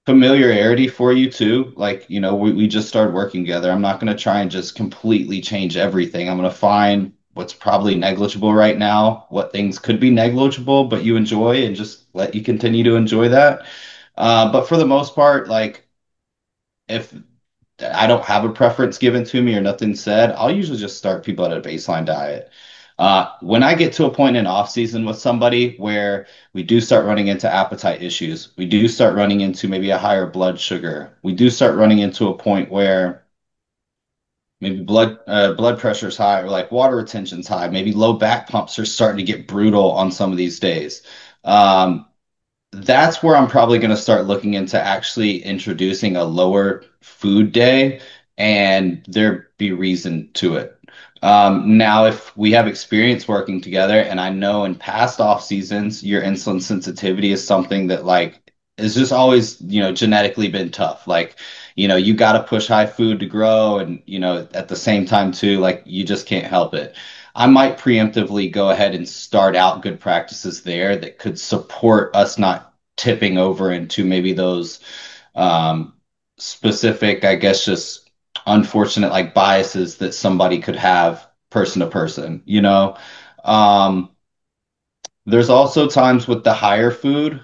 familiarity for you too. Like, we just started working together. I'm not going to try and just completely change everything. I'm going to find what's probably negligible right now, what things could be negligible, but you enjoy and just let you continue to enjoy that. But for the most part, like if I don't have a preference given to me or nothing said, I'll usually just start people at a baseline diet. When I get to a point in off season with somebody where we do start running into appetite issues, we do start running into maybe a higher blood sugar, we do start running into a point where maybe blood pressure is high or like water retention's high, maybe low back pumps are starting to get brutal on some of these days. Um, that's where I'm probably going to start looking into actually introducing a lower food day and there be reason to it. Now, if we have experience working together and I know in past off seasons, your insulin sensitivity is something that like is just always, genetically been tough. Like, you got to push high food to grow and, at the same time too, like you just can't help it. I might preemptively go ahead and start out good practices there that could support us not tipping over into maybe those um, specific, I guess, just unfortunate like biases that somebody could have person to person, Um, there's also times with the higher food.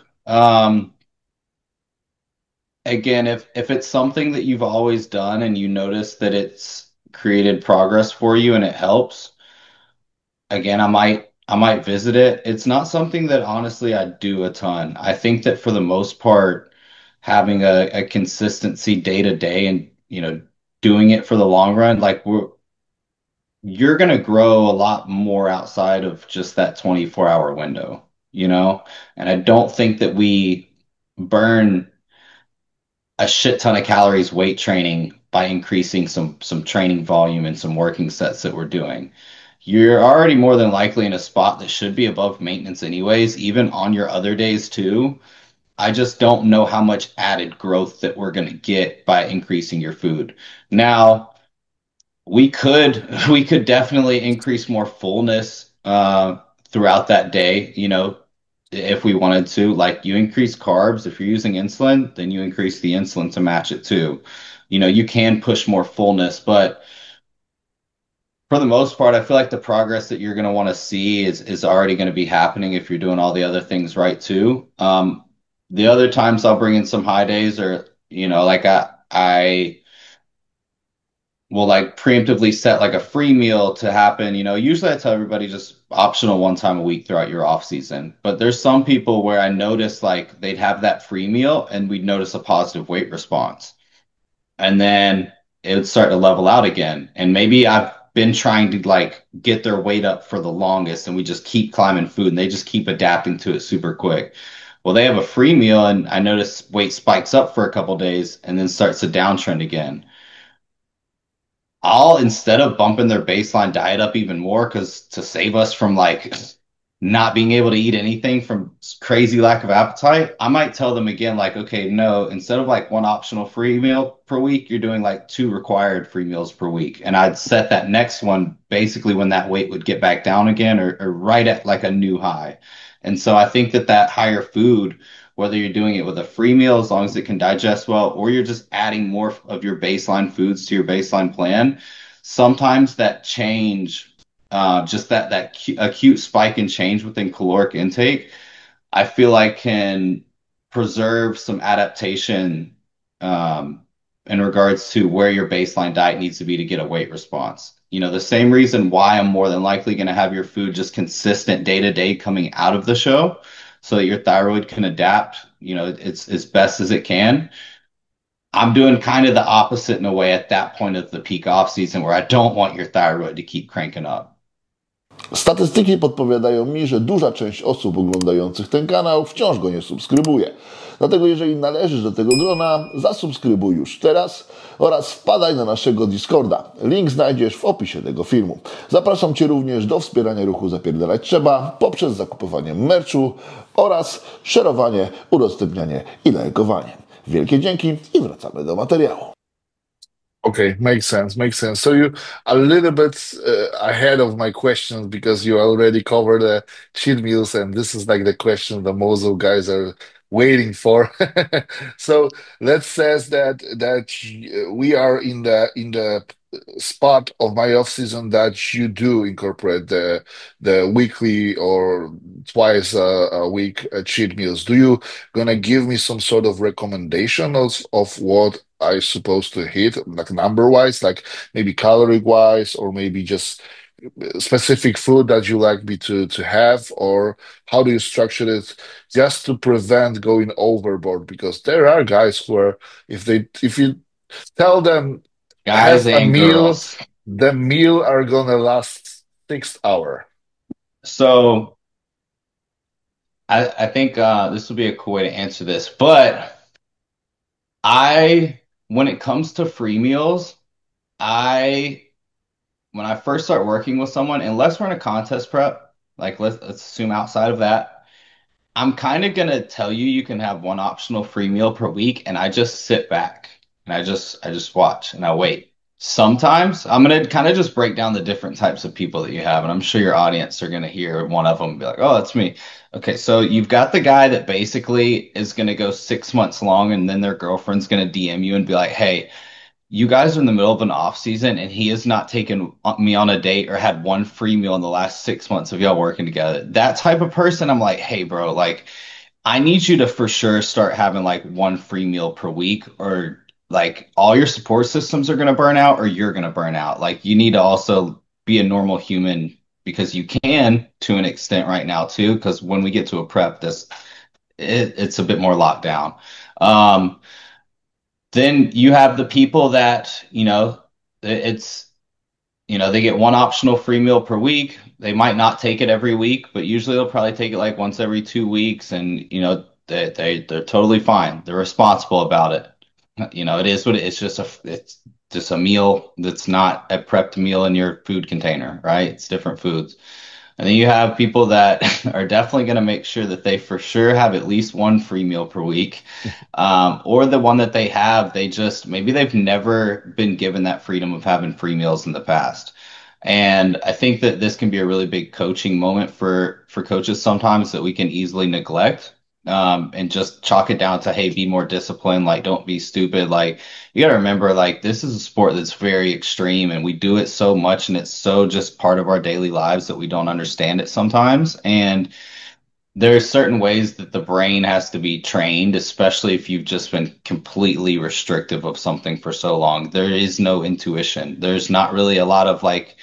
Again, if it's something that you've always done and you notice that it's created progress for you and it helps, again, I might visit it. It's not something that honestly I do a ton. I think that for the most part, having a consistency day to day and doing it for the long run, like you're gonna grow a lot more outside of just that 24-hour window, And I don't think that we burn a shit ton of calories weight training by increasing some training volume and some working sets that we're doing. You're already more than likely in a spot that should be above maintenance anyways, even on your other days too. I just don't know how much added growth that we're going to get by increasing your food. Now, we could definitely increase more fullness throughout that day, if we wanted to. Like you increase carbs, if you're using insulin, then you increase the insulin to match it too. You can push more fullness, but for the most part, I feel like the progress that you're going to want to see is already going to be happening if you're doing all the other things right too. The other times I'll bring in some high days or, like I will like preemptively set like a free meal to happen. Usually I tell everybody just optional one time a week throughout your off season. But there's some people where I notice like they'd have that free meal and we'd notice a positive weight response. And then it would start to level out again. And maybe I've been trying to like get their weight up for the longest and we just keep climbing food and they just keep adapting to it super quick. Well, they have a free meal and I notice weight spikes up for a couple days and then starts to downtrend again. I'll instead of bumping their baseline diet up even more, because to save us from like not being able to eat anything from crazy lack of appetite, I might tell them again, like, okay, no, instead of like one optional free meal per week, you're doing like two required free meals per week. And I'd set that next one basically when that weight would get back down again or right at like a new high. And so I think that that higher food, whether you're doing it with a free meal as long as it can digest well, or you're just adding more of your baseline foods to your baseline plan, sometimes that change, just that acute spike in change within caloric intake, I feel like can preserve some adaptation in regards to where your baseline diet needs to be to get a weight response. The same reason why I'm more than likely going to have your food just consistent day to day coming out of the show so that your thyroid can adapt it's as best as it can. I'm doing kind of the opposite in a way at that point of the peak off season where I don't want your thyroid to keep cranking up. Statystyki podpowiadają mi, że duża część osób oglądających ten kanał wciąż go nie subskrybuje. Dlatego jeżeli należysz do tego grona, zasubskrybuj już teraz oraz wpadaj na naszego Discorda. Link znajdziesz w opisie tego filmu. Zapraszam Cię również do wspierania ruchu Zapierdalać Trzeba poprzez zakupywanie merchu oraz szerowanie, udostępnianie i lajkowanie. Wielkie dzięki i wracamy do materiału. Okay, makes sense, makes sense. So you a little bit ahead of my questions because you already covered the cheat meals, and this is like the question the most of guys are waiting for. So let's says that we are in the spot of my off season that you do incorporate the weekly or twice a week cheat meals. Do you gonna give me some sort of recommendation of what I supposed to hit, like number wise, like maybe calorie wise, or maybe just specific food that you like me to have, or how do you structure it just to prevent going overboard? Because there are guys who are, if you tell them Guys have a and meal, girls. the meal are gonna last 6 hours. So I think this will be a cool way to answer this, but when it comes to free meals, I when I first start working with someone, unless we're in a contest prep, like let's assume outside of that, I'm kind of gonna tell you you can have one optional free meal per week, and I just sit back and I just watch and I wait. Sometimes I'm gonna kind of just break down the different types of people that you have, and I'm sure your audience are gonna hear one of them and be like, "Oh, that's me." Okay, so you've got the guy that basically is gonna go 6 months long, and then their girlfriend's gonna DM you and be like, "Hey, you guys are in the middle of an off season, and he has not taken me on a date or had one free meal in the last 6 months of y'all working together." That type of person, I'm like, "Hey, bro, like, I need you to for sure start having like one free meal per week, or like all your support systems are going to burn out, or you're going to burn out. Like, you need to also be a normal human because you can to an extent right now too. Because when we get to a prep, it's a bit more locked down. Um, then you have the people that, it's, they get one optional free meal per week. They might not take it every week, but usually they'll probably take it like once every 2 weeks, and they're totally fine. They're responsible about it. It is what it is. It's just a meal that's not a prepped meal in your food container, right? It's different foods. And then you have people that are definitely going to make sure that they for sure have at least one free meal per week. Or the one that they have, maybe they've never been given that freedom of having free meals in the past. And I think that this can be a really big coaching moment for coaches sometimes that we can easily neglect. And just chalk it down to, hey, be more disciplined. Like, don't be stupid. Like, you got to remember, like, this is a sport that's very extreme, and we do it so much, and it's so just part of our daily lives that we don't understand it sometimes. And there's certain ways that the brain has to be trained, especially if you've just been completely restrictive of something for so long. There is no intuition. There's not really a lot of like,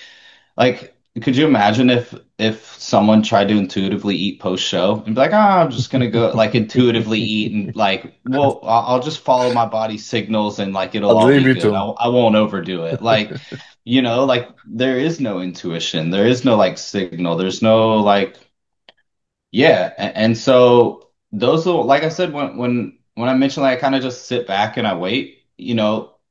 could you imagine if someone tried to intuitively eat post show and be like, "Ah, I'm just gonna go like intuitively eat and like, well, I'll just follow my body signals and like it'll Ad all be good. libitum. I won't overdo it." Like, like there is no intuition. There is no like signal. There's no like, yeah. And so those are, like I said, when I mentioned like I kind of just sit back and I wait,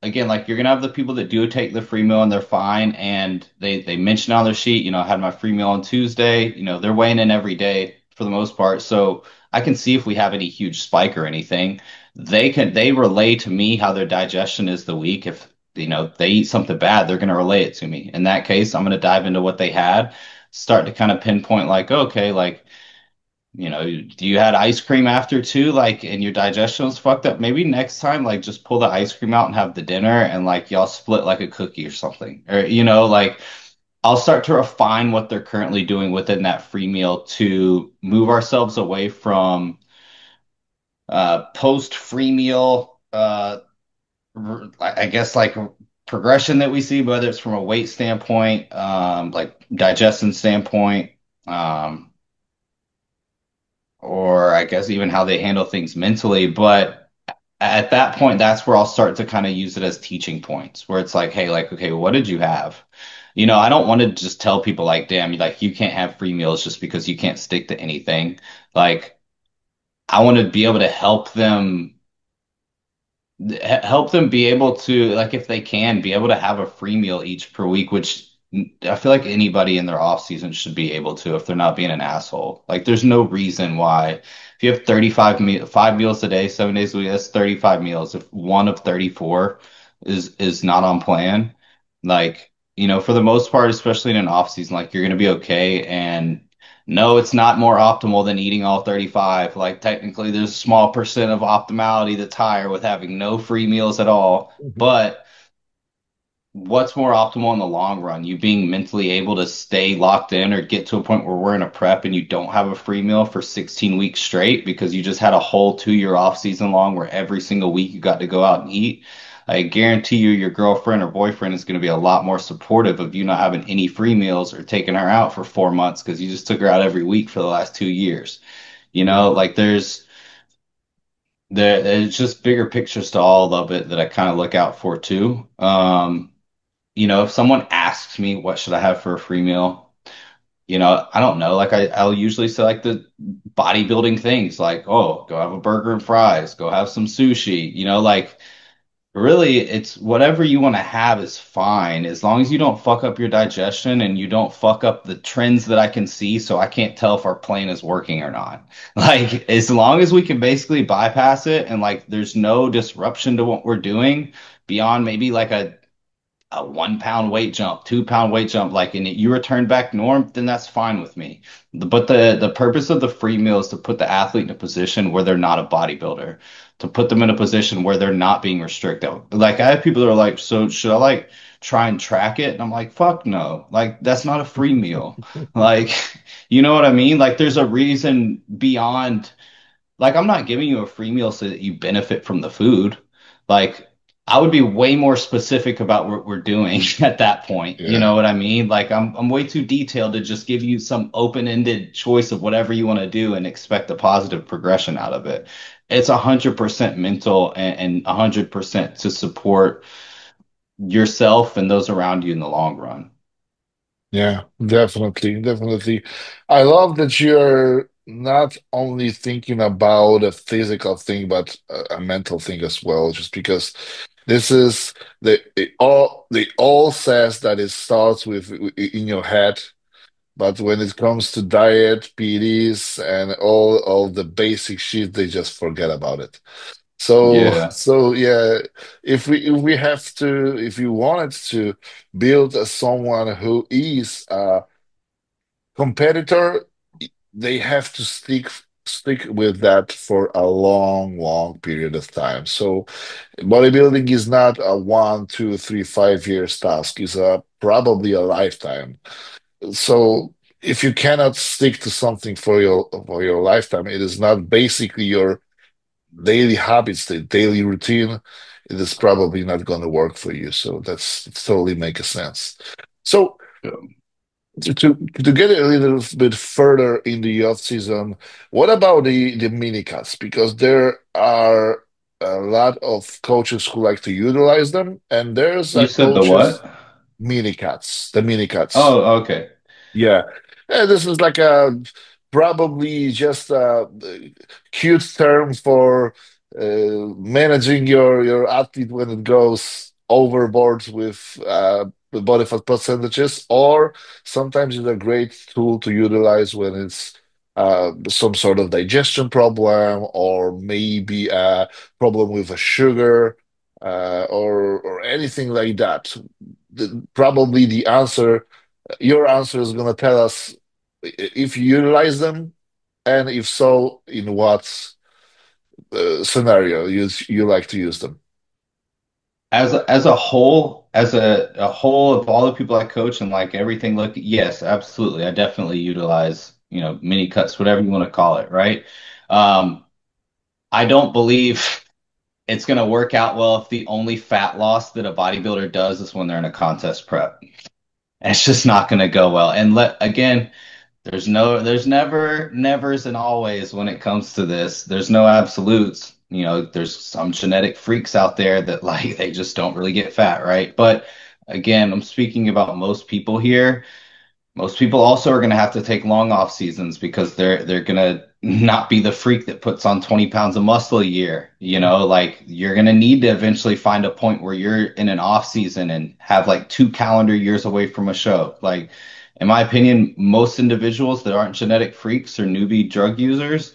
again, like you're gonna have the people that do take the free meal and they're fine, and they mention on their sheet, I had my free meal on Tuesday. They're weighing in every day for the most part, so I can see if we have any huge spike or anything. They relay to me how their digestion is the week. If they eat something bad, they're gonna relay it to me. In that case, I'm gonna dive into what they had, start to kind of pinpoint like, okay, like, do you had ice cream after too, like, and your digestion was fucked up? Maybe next time, like, just pull the ice cream out and have the dinner, and like y'all split like a cookie or something, or like I'll start to refine what they're currently doing within that free meal to move ourselves away from post free meal, I guess like progression that we see, whether it's from a weight standpoint, like digestion standpoint. Um, or I guess even how they handle things mentally. But at that point, that's where I'll start to kind of use it as teaching points, where it's like, hey, like, okay, what did you have? I don't want to just tell people like, damn, like you can't have free meals just because you can't stick to anything. Like, I want to be able to help them be able to, like, if they can, be able to have a free meal each per week, which I feel like anybody in their off season should be able to if they're not being an asshole. Like, there's no reason why. If you have 5 meals a day, 7 days a week, that's 35 meals. If one of 34 is not on plan, like, for the most part, especially in an off season, like you're gonna be okay. And no, it's not more optimal than eating all 35. Like technically there's a small percent of optimality that's higher with having no free meals at all. Mhm. But what's more optimal in the long run? You being mentally able to stay locked in or get to a point where we're in a prep and you don't have a free meal for 16 weeks straight because you just had a whole 2 year off season long where every single week you got to go out and eat. I guarantee you your girlfriend or boyfriend is going to be a lot more supportive of you not having any free meals or taking her out for 4 months because you just took her out every week for the last 2 years. Yeah. Like there's just bigger pictures to all of it that I kind of look out for too. If someone asks me what should I have for a free meal, I don't know. Like I'll usually say like the bodybuilding things, like, oh, go have a burger and fries, go have some sushi. Like really, it's whatever you want to have is fine as long as you don't fuck up your digestion and you don't fuck up the trends that I can see, so I can't tell if our plan is working or not. Like as long as we can basically bypass it and like there's no disruption to what we're doing beyond maybe like a 1 pound weight jump, 2 pound weight jump, like, and you return back norm, then that's fine with me. But the purpose of the free meal is to put the athlete in a position where they're not a bodybuilder, to put them in a position where they're not being restricted. Like I have people that are like, so should I like try and track it? And I'm like, fuck no. Like that's not a free meal. Like, you know what I mean? Like there's a reason beyond like, I'm not giving you a free meal so that you benefit from the food. Like, I would be way more specific about what we're doing at that point. You Yeah. know what I mean? Like, I'm way too detailed to just give you some open-ended choice of whatever you want to do and expect a positive progression out of it. It's 100% mental and 100% to support yourself and those around you in the long run. Yeah, definitely, definitely. I love that you're not only thinking about a physical thing, but a mental thing as well. Just because this is they all says that it starts with in your head, but when it comes to diet, PEDs, and all the basic shit, they just forget about it. Yeah. So yeah, if we wanted to build someone who is a competitor, they have to stick with that for a long, long period of time. So bodybuilding is not a 1, 2, 3, 5 years task. It's a probably a lifetime. So if you cannot stick to something for your lifetime, it is not basically your daily habits, the daily routine, it is probably not going to work for you. So that's it totally makes sense. So to get a little bit further in the off season, what about the mini cuts? Because there are a lot of coaches who like to utilize them, and there's You said the coaches what? the mini cuts. Oh, okay. Yeah. This is like a probably just a cute term for managing your athlete when it goes overboard with body fat percentages, or sometimes it's a great tool to utilize when it's some sort of digestion problem, or maybe a problem with a sugar, or anything like that. Probably your answer is going to tell us if you utilize them, and if so, in what scenario you like to use them. As a whole, as a whole of all the people I coach and like everything, look, yes, absolutely. I definitely utilize, mini cuts, whatever you want to call it, right? Um, I don't believe it's going to work out well if the only fat loss that a bodybuilder does is when they're in a contest prep. It's just not going to go well. And again, There's never nevers and always when it comes to this. There's no absolutes. You know, there's some genetic freaks out there that like they just don't really get fat, right? But again, I'm speaking about most people here. Most people also are going to have to take long off seasons because they're going to not be the freak that puts on 20 pounds of muscle a year. You know, like you're going to need to eventually find a point where you're in an off season and have like 2 calendar years away from a show. Like, in my opinion, most individuals that aren't genetic freaks or newbie drug users,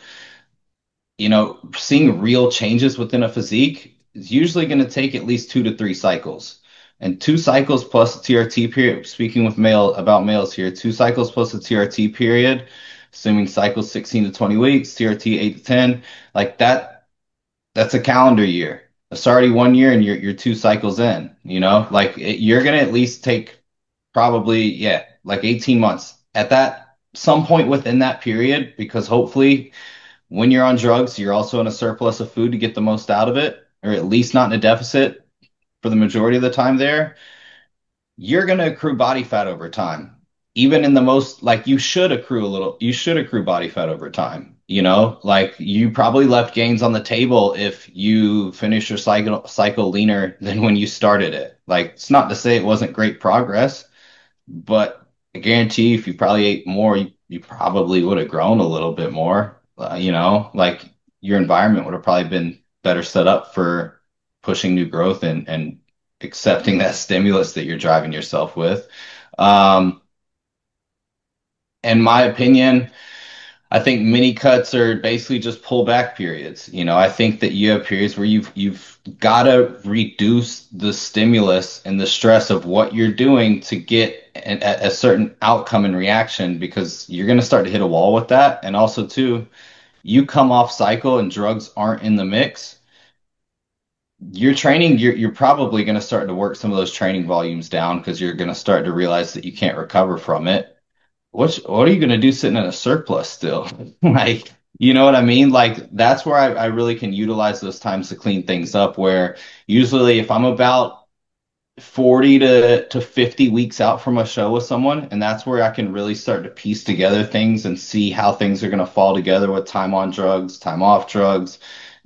you know, seeing real changes within a physique is usually going to take at least 2 to 3 cycles. And 2 cycles plus a TRT period, speaking with males here, 2 cycles plus a TRT period, assuming cycles 16 to 20 weeks, TRT 8 to 10, like that's a calendar year. It's already 1 year and you're 2 cycles in, you know, like you're going to at least take probably, yeah, like 18 months at that some point within that period, because hopefully when you're on drugs, you're also in a surplus of food to get the most out of it, or at least not in a deficit for the majority of the time there. You're going to accrue body fat over time. Even in the most, like you should accrue body fat over time. You know, like you probably left gains on the table if you finish your cycle leaner than when you started it. Like it's not to say it wasn't great progress, but I guarantee if you probably ate more, you probably would have grown a little bit more. You know, like your environment would have probably been better set up for pushing new growth and accepting that stimulus that you're driving yourself with. Um, in my opinion, I think mini cuts are basically just pullback periods. You know, I think that you have periods where you've got to reduce the stimulus and the stress of what you're doing to get a certain outcome and reaction, because you're going to start to hit a wall with that. And also, too, you come off cycle and drugs aren't in the mix. Your training, you're probably going to start to work some of those training volumes down because you're going to start to realize that you can't recover from it. What are you gonna do sitting in a surplus still? Like, you know what I mean? Like that's where I really can utilize those times to clean things up. Where usually if I'm about 40 to 50 weeks out from a show with someone, and that's where I can really start to piece together things and see how things are gonna fall together with time on drugs, time off drugs,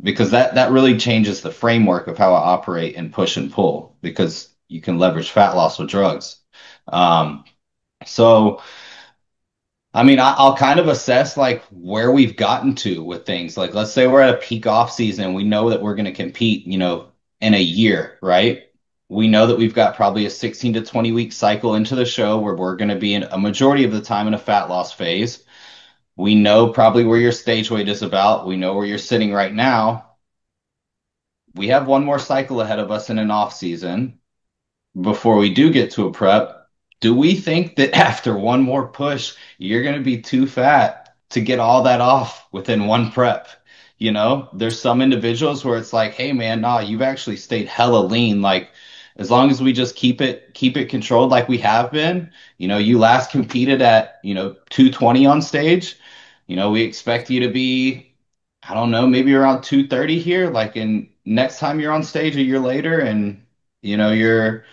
because that really changes the framework of how I operate and push and pull, because you can leverage fat loss with drugs. Um, so I mean, I'll kind of assess like where we've gotten to with things. Like, let's say we're at a peak off season. We know that we're going to compete, you know, in a year, right? We know that we've got probably a 16 to 20 week cycle into the show where we're going to be in a majority of the time in a fat loss phase. We know probably where your stage weight is about. We know where you're sitting right now. We have one more cycle ahead of us in an off season before we do get to a prep. Do we think that after one more push, you're going to be too fat to get all that off within one prep? You know, there's some individuals where it's like, hey man, nah, you've actually stayed hella lean. Like as long as we just keep it controlled like we have been, you know, you last competed at, you know, 220 on stage. You know, we expect you to be, I don't know, maybe around 230 here, like in next time you're on stage a year later and you know you're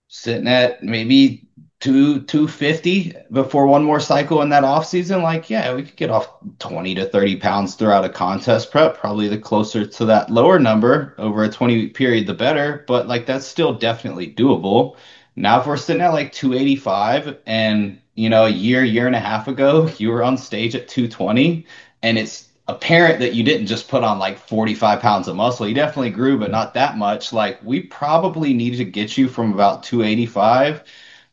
sitting at maybe 250 before one more cycle in that off season, like yeah, we could get off 20 to 30 pounds throughout a contest prep. Probably the closer to that lower number over a 20-week period, the better. But like that's still definitely doable. Now, if we're sitting at like 285 and you know, a year and a half ago, you were on stage at 220, and it's apparent that you didn't just put on like 45 pounds of muscle. You definitely grew, but not that much. Like we probably need to get you from about 285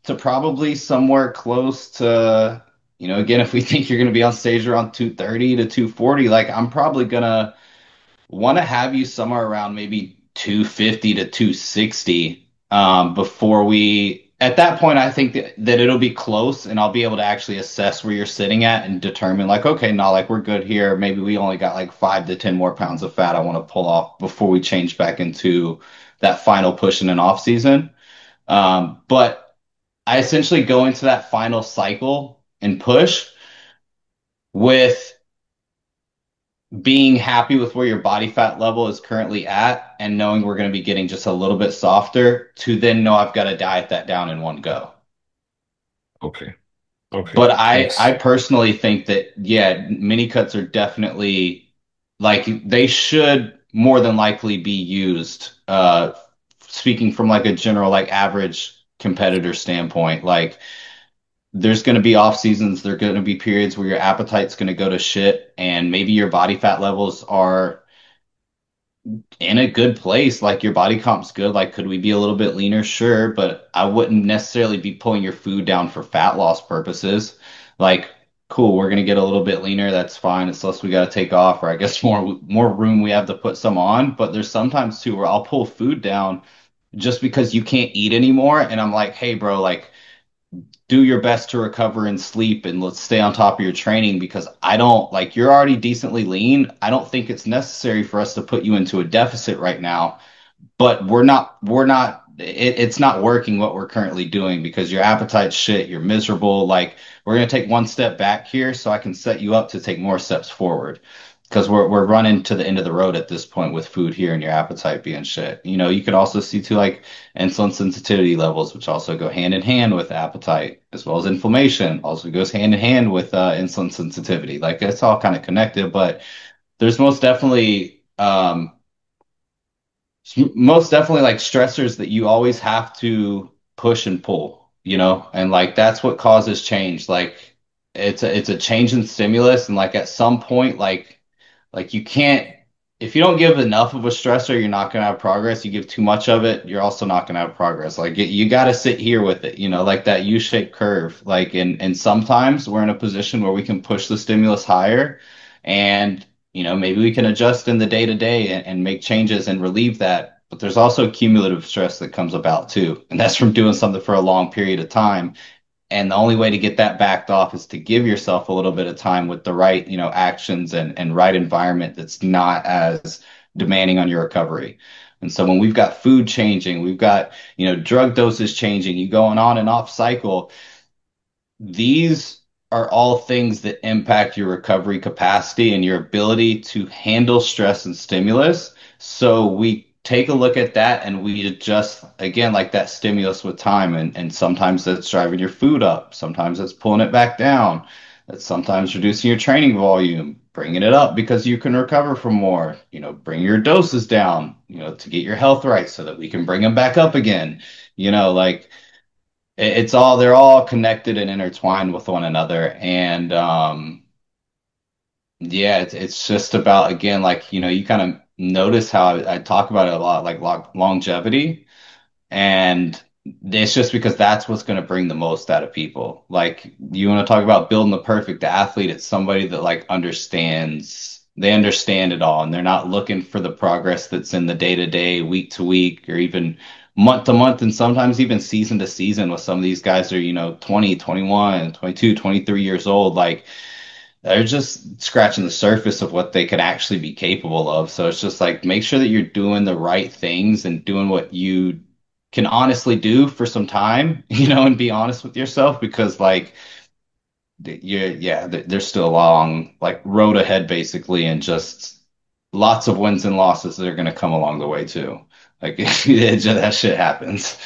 to probably somewhere close to, you know, again, if we think you're going to be on stage around 230 to 240, like I'm probably going to want to have you somewhere around maybe 250 to 260 before we, at that point, I think that it'll be close and I'll be able to actually assess where you're sitting at and determine like, okay, no, like we're good here. Maybe we only got like 5 to 10 more pounds of fat I want to pull off before we change back into that final push in an off season. But I essentially go into that final cycle and push with being happy with where your body fat level is currently at and knowing we're going to be getting just a little bit softer to then know I've got to diet that down in one go. Okay. Okay, But I thanks. personally think that, yeah, mini cuts are definitely like they should more than likely be used. Speaking from like a general, like average competitor standpoint, like there's going to be off seasons, there are going to be periods where your appetite's going to go to shit, and maybe your body fat levels are in a good place. Like your body comp's good. Like, could we be a little bit leaner? Sure, but I wouldn't necessarily be pulling your food down for fat loss purposes. Like, cool, we're gonna get a little bit leaner. That's fine. It's less we got to take off, or I guess more room we have to put some on. But there's sometimes too where I'll pull food down just because you can't eat anymore, and I'm like, hey, bro, like do your best to recover and sleep and let's stay on top of your training because I don't like you're already decently lean. I don't think it's necessary for us to put you into a deficit right now, but it's not working what we're currently doing because your appetite's shit, you're miserable. Like we're gonna take one step back here so I can set you up to take more steps forward. Because we're running to the end of the road at this point with food here and your appetite being shit. You know, you could also see too like insulin sensitivity levels, which also go hand in hand with appetite, as well as inflammation, also goes hand in hand with insulin sensitivity. Like it's all kind of connected, but there's most definitely like stressors that you always have to push and pull, you know, and like that's what causes change. Like it's a change in stimulus, and like at some point, like you can't if you don't give enough of a stressor, you're not gonna have progress. You give too much of it, you're also not gonna have progress. Like you got to sit here with it, you know, like that U-shaped curve. Like and sometimes we're in a position where we can push the stimulus higher, and you know, maybe we can adjust in the day to day and make changes and relieve that. But there's also cumulative stress that comes about too. And that's from doing something for a long period of time. And the only way to get that backed off is to give yourself a little bit of time with the right, you know, actions and right environment that's not as demanding on your recovery. And so when we've got food changing, we've got, you know, drug doses changing, you going on and off cycle, these are all things that impact your recovery capacity and your ability to handle stress and stimulus. So we take a look at that and we adjust again like that stimulus with time. And sometimes that's driving your food up, sometimes it's pulling it back down, that's sometimes reducing your training volume, bringing it up because you can recover from more, you know, bring your doses down, you know, to get your health right so that we can bring them back up again. You know, like it's all they're all connected and intertwined with one another. And yeah, it's just about again, like, you know, you kind of notice how I talk about it a lot, like longevity. And it's just because that's what's going to bring the most out of people. Like you want to talk about building the perfect athlete, it's somebody that like they understand it all and they're not looking for the progress that's in the day to day, week to week, or even month to month, and sometimes even season to season with some of these guys are, you know, 20, 21, 22, 23 years old. Like they're just scratching the surface of what they could actually be capable of. So it's just like make sure that you're doing the right things and doing what you can honestly do for some time, you know, and be honest with yourself because like there's still a long like road ahead basically, and just lots of wins and losses that are going to come along the way too. Like that shit happens.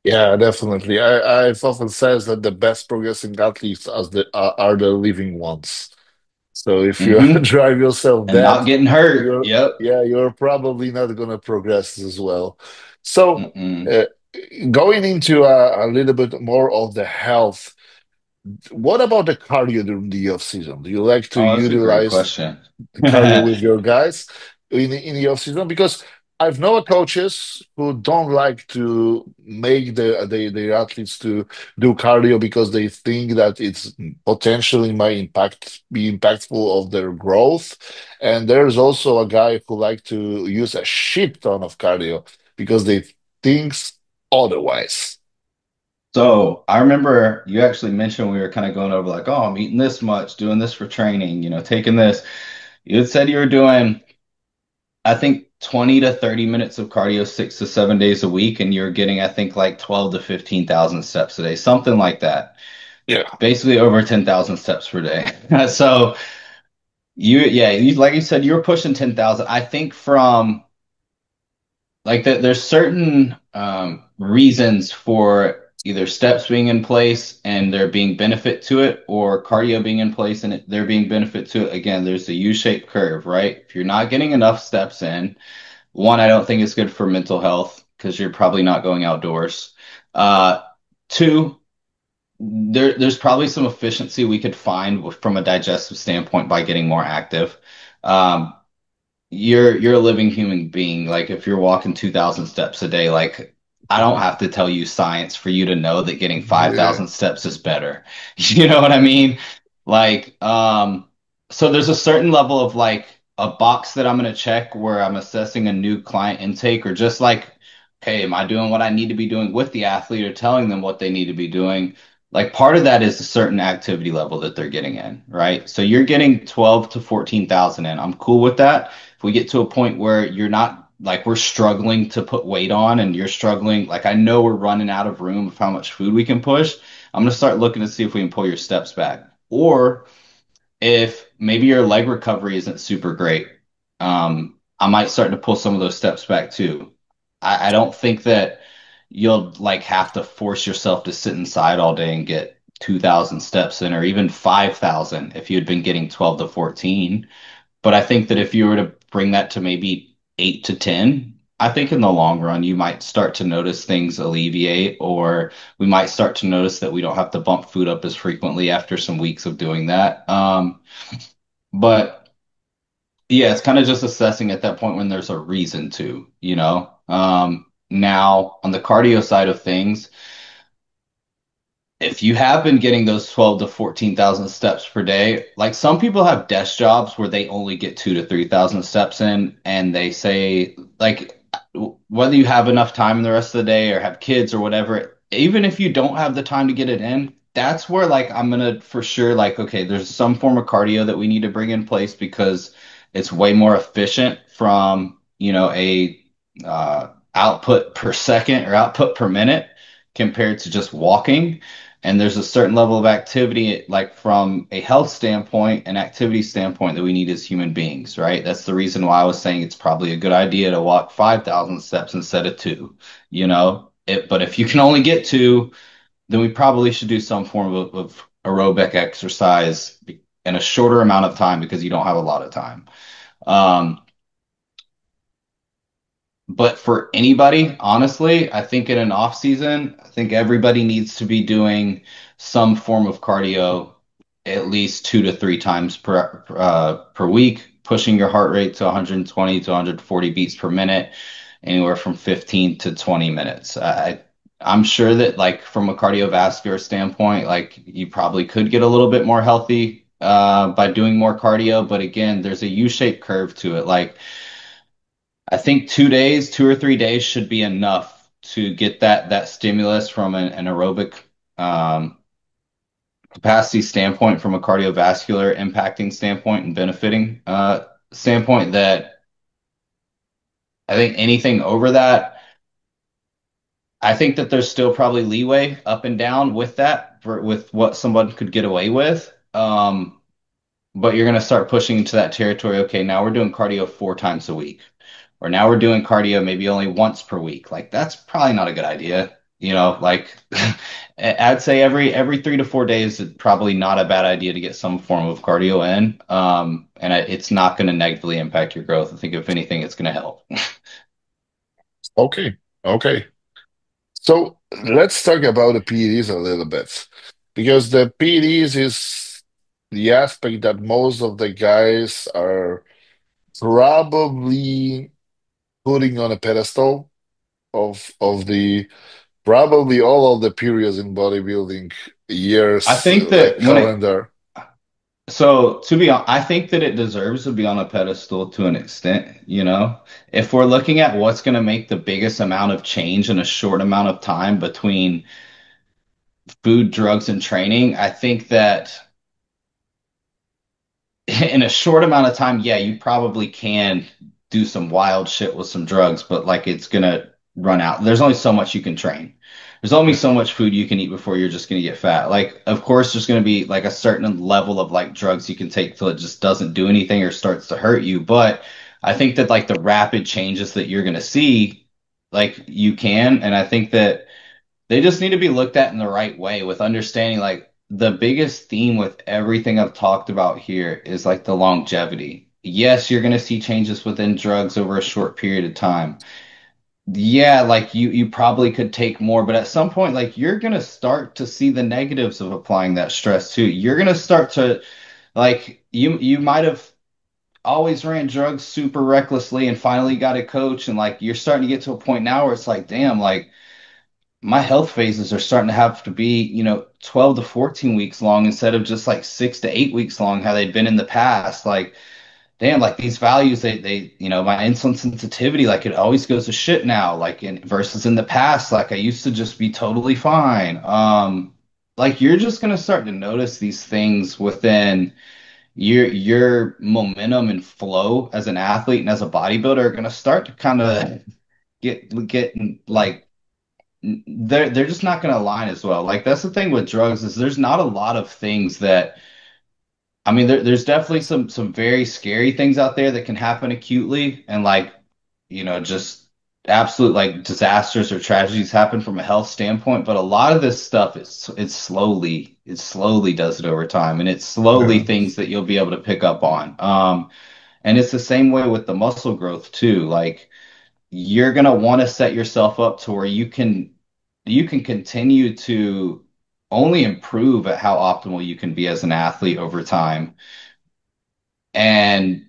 Yeah, definitely. I've often says that the best progressing athletes are the living ones. So if you Hmm. drive yourself And not dead, getting hurt. you're Yep. yeah, you're probably not gonna progress as well. So Mm-mm. uh, going into a little bit more of the health, what about the cardio during the off season? Do you like to Oh, that's a great utilize question. cardio with your guys in the off season? Because I've known coaches who don't like to make their athletes to do cardio because they think that it's potentially might be impactful of their growth. And there's also a guy who like to use a shit ton of cardio because they thinks otherwise. So I remember you actually mentioned we were kind of going over like, oh, I'm eating this much, doing this for training, you know, taking this. You had said you were doing, I think, 20 to 30 minutes of cardio 6 to 7 days a week, and you're getting, I think, like 12 to 15,000 steps a day, something like that. Yeah. Basically over 10,000 steps per day. So like you said, you were pushing 10,000. I think from like that, there's certain reasons for either steps being in place and there being benefit to it, or cardio being in place and there being benefit to it. Again, there's a U-shaped curve, right? If you're not getting enough steps in, one, I don't think it's good for mental health because you're probably not going outdoors. Two, there's probably some efficiency we could find from a digestive standpoint by getting more active. Um, you're a living human being. Like if you're walking 2,000 steps a day, like I don't have to tell you science for you to know that getting Yeah. 5,000 steps is better. You know what I mean? Like, so there's a certain level of like a box that I'm going to check where I'm assessing a new client intake or just like, okay, am I doing what I need to be doing with the athlete or telling them what they need to be doing? Like part of that is a certain activity level that they're getting in, right? So you're getting 12 to 14,000 in. I'm cool with that. If we get to a point where you're not like we're struggling to put weight on and you're struggling, like I know we're running out of room of how much food we can push, I'm going to start looking to see if we can pull your steps back. Or if maybe your leg recovery isn't super great, I might start to pull some of those steps back too. I don't think that you'll like have to force yourself to sit inside all day and get 2,000 steps in, or even 5,000 if you had been getting 12 to 14. But I think that if you were to bring that to maybe 8 to 10, I think in the long run, you might start to notice things alleviate, or we might start to notice that we don't have to bump food up as frequently after some weeks of doing that. But yeah, it's kind of just assessing at that point when there's a reason to, you know. Now, on the cardio side of things, if you have been getting those 12 to 14,000 steps per day, like some people have desk jobs where they only get 2 to 3,000 steps in, and they say, like, whether you have enough time in the rest of the day or have kids or whatever, even if you don't have the time to get it in, that's where, like, I'm gonna for sure, like, okay, there's some form of cardio that we need to bring in place because it's way more efficient from, a output per second or output per minute compared to just walking. And there's a certain level of activity, like from a health standpoint and activity standpoint, that we need as human beings, right? That's the reason why I was saying it's probably a good idea to walk 5,000 steps instead of two, But if you can only get two, then we probably should do some form of aerobic exercise in a shorter amount of time because you don't have a lot of time. Um, but for anybody, honestly, I think in an off season, I think everybody needs to be doing some form of cardio at least 2 to 3 times per week, pushing your heart rate to 120 to 140 beats per minute, anywhere from 15 to 20 minutes. I'm sure that like from a cardiovascular standpoint, like you probably could get a little bit more healthy by doing more cardio, but again, there's a U-shaped curve to it. Like I think 2 days, 2 or 3 days should be enough to get that stimulus from an aerobic um, capacity standpoint, from a cardiovascular impacting standpoint and benefiting standpoint. That I think anything over that, I think that there's still probably leeway up and down with that with what someone could get away with. But you're going to start pushing into that territory. Okay, now we're doing cardio 4 times a week, or now we're doing cardio maybe only once per week. Like that's probably not a good idea. Like I'd say every 3 to 4 days, it's probably not a bad idea to get some form of cardio in. And it's not going to negatively impact your growth. I think if anything, it's going to help. Okay. Okay. So let's talk about the PEDs a little bit because the PEDs is the aspect that most of the guys are probably putting on a pedestal of the probably all of the periods in bodybuilding I years think like that calendar. so to be honest, I think that it deserves to be on a pedestal to an extent, If we're looking at what's going to make the biggest amount of change in a short amount of time between food, drugs, and training, I think that in a short amount of time, yeah, you probably can do some wild shit with some drugs, but like it's gonna run out. There's only so much you can train. There's only so much food you can eat before you're just gonna get fat. Like, of course, there's gonna be like a certain level of like drugs you can take till it just doesn't do anything or starts to hurt you. But I think that like the rapid changes that you're gonna see, like you can, and I think that they just need to be looked at in the right way with understanding like the biggest theme with everything I've talked about here is like the longevity. Yes, you're going to see changes within drugs over a short period of time. Yeah, like you probably could take more, but at some point like you're going to start to see the negatives of applying that stress too. You're going to start to like you might have always ran drugs super recklessly and finally got a coach and like you're starting to get to a point now where it's like damn like my health phases are starting to have to be, 12 to 14 weeks long instead of just like 6 to 8 weeks long, how they'd been in the past. Like, damn, like these values, my insulin sensitivity, like it always goes to shit now, like versus in the past, like I used to just be totally fine. Like you're just gonna start to notice these things within your momentum and flow as an athlete and as a bodybuilder are gonna start to kind of get like they're just not going to align as well. Like that's the thing with drugs is there's not a lot of things that I mean there's definitely some very scary things out there that can happen acutely and like just absolute like disasters or tragedies happen from a health standpoint, but a lot of this stuff is it slowly does it over time and it's slowly Yeah. things that you'll be able to pick up on. And it's the same way with the muscle growth too. Like you're going to want to set yourself up to where you can continue to only improve at how optimal you can be as an athlete over time. And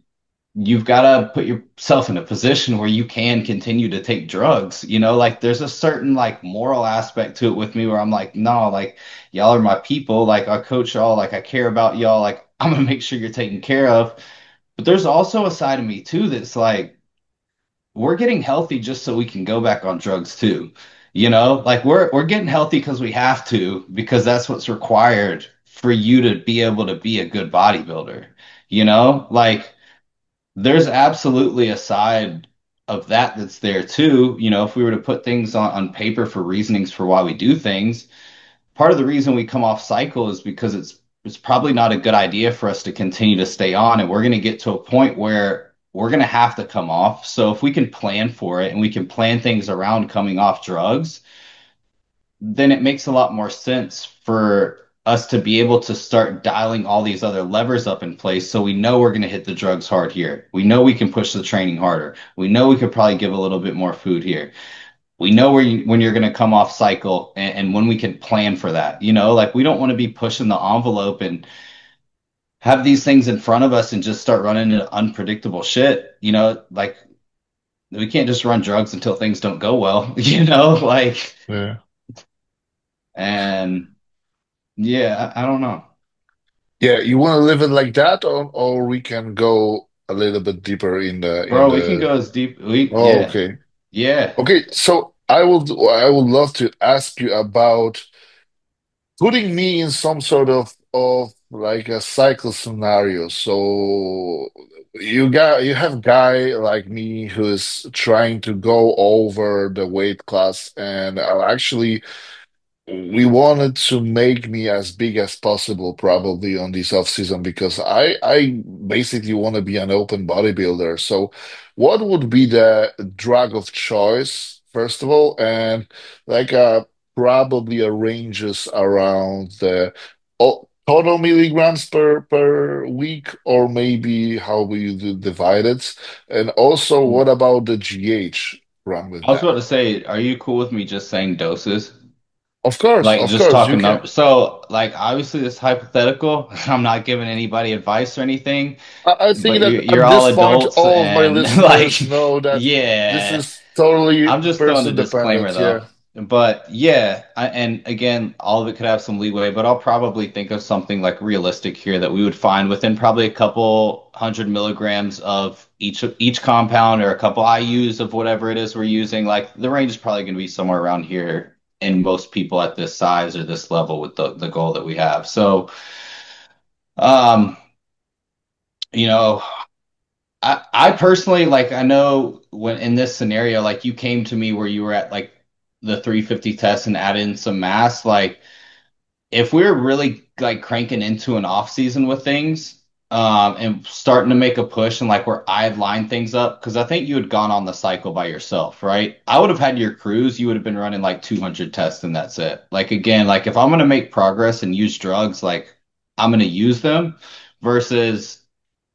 you've got to put yourself in a position where you can continue to take drugs. Like there's a certain like moral aspect to it with me where I'm like, no, like y'all are my people. Like I coach y'all, like I care about y'all. Like I'm gonna make sure you're taken care of. But there's also a side of me too that's like, we're getting healthy just so we can go back on drugs too. Like we're getting healthy because we have to, because that's what's required for you to be able to be a good bodybuilder. Like there's absolutely a side of that that's there too. If we were to put things on paper for reasonings for why we do things, part of the reason we come off cycle is because it's probably not a good idea for us to continue to stay on, and we're going to get to a point where we're going to have to come off. So if we can plan for it and we can plan things around coming off drugs, then it makes a lot more sense for us to be able to start dialing all these other levers up in place so we know we're going to hit the drugs hard here. We know we can push the training harder. We know we could probably give a little bit more food here. We know when you're going to come off cycle and when we can plan for that. Like we don't want to be pushing the envelope and have these things in front of us and just start running into unpredictable shit. Like we can't just run drugs until things don't go well, like, Yeah. and yeah, I don't know. Yeah, you want to live it like that, or we can go a little bit deeper in Bro, we can the. go as deep. Oh, Yeah, okay. yeah. Okay, so I would love to ask you about putting me in some sort of like a cycle scenario. So you have guy like me who's trying to go over the weight class, and actually we wanted to make me as big as possible probably on this off season because I basically want to be an open bodybuilder. So what would be the drug of choice, first of all, and like probably a ranges around the total milligrams per week, or maybe how we divide it, and also what about the GH run with I was that? about to say, are you cool with me just saying doses? Like Of just course, you talking can. numbers. So, like, obviously, this hypothetical. I'm not giving anybody advice or anything, I think but that you're at all this point, adults all of my and like, listeners know that this yeah. is totally I'm just throwing a person disclaimer dependent. Yeah. though. But yeah, and again, all of it could have some leeway, but I'll probably think of something like realistic here that we would find within probably a couple 100 milligrams of each compound or a couple IUs of whatever it is we're using. Like the range is probably going to be somewhere around here in most people at this size or this level with the goal that we have. So, um, you know, I personally like I know when in this scenario, like you came to me where you were at like the 350 test and add in some mass, like if we're really like cranking into an off season with things, and starting to make a push and like where I'd line things up because I think you had gone on the cycle by yourself, right? I would have had your cruise, you would have been running like 200 tests and that's it. Like again, like if I'm gonna make progress and use drugs, like I'm gonna use them versus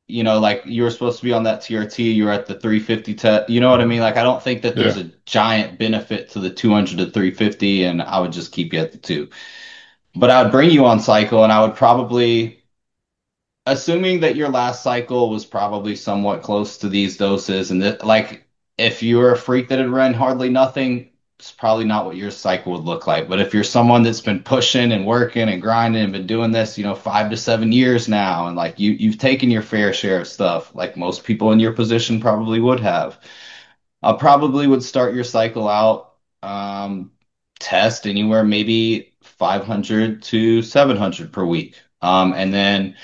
like you were supposed to be on that TRT, you were at the 350 test. You know what I mean? Like I don't think that there's Yeah. a giant benefit to the 200 to 350, and I would just keep you at the two. But I would bring you on cycle, and I would probably assuming that your last cycle was probably somewhat close to these doses, and that like if you're a freak that had run hardly nothing, it's probably not what your cycle would look like. But if you're someone that's been pushing and working and grinding and been doing this, 5 to 7 years now, and like you've taken your fair share of stuff, like most people in your position probably would have. I probably would start your cycle out, test anywhere maybe 500 to 700 per week. And then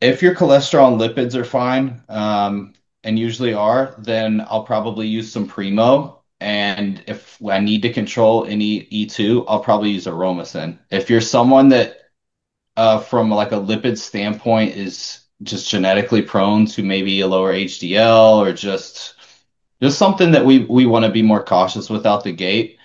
if your cholesterol and lipids are fine, and usually are, then I'll probably use some Primo. And if I need to control any E2, I'll probably use Aromasin. If you're someone that, from like a lipid standpoint, is just genetically prone to maybe a lower HDL or just something that we want to be more cautious with out the gate,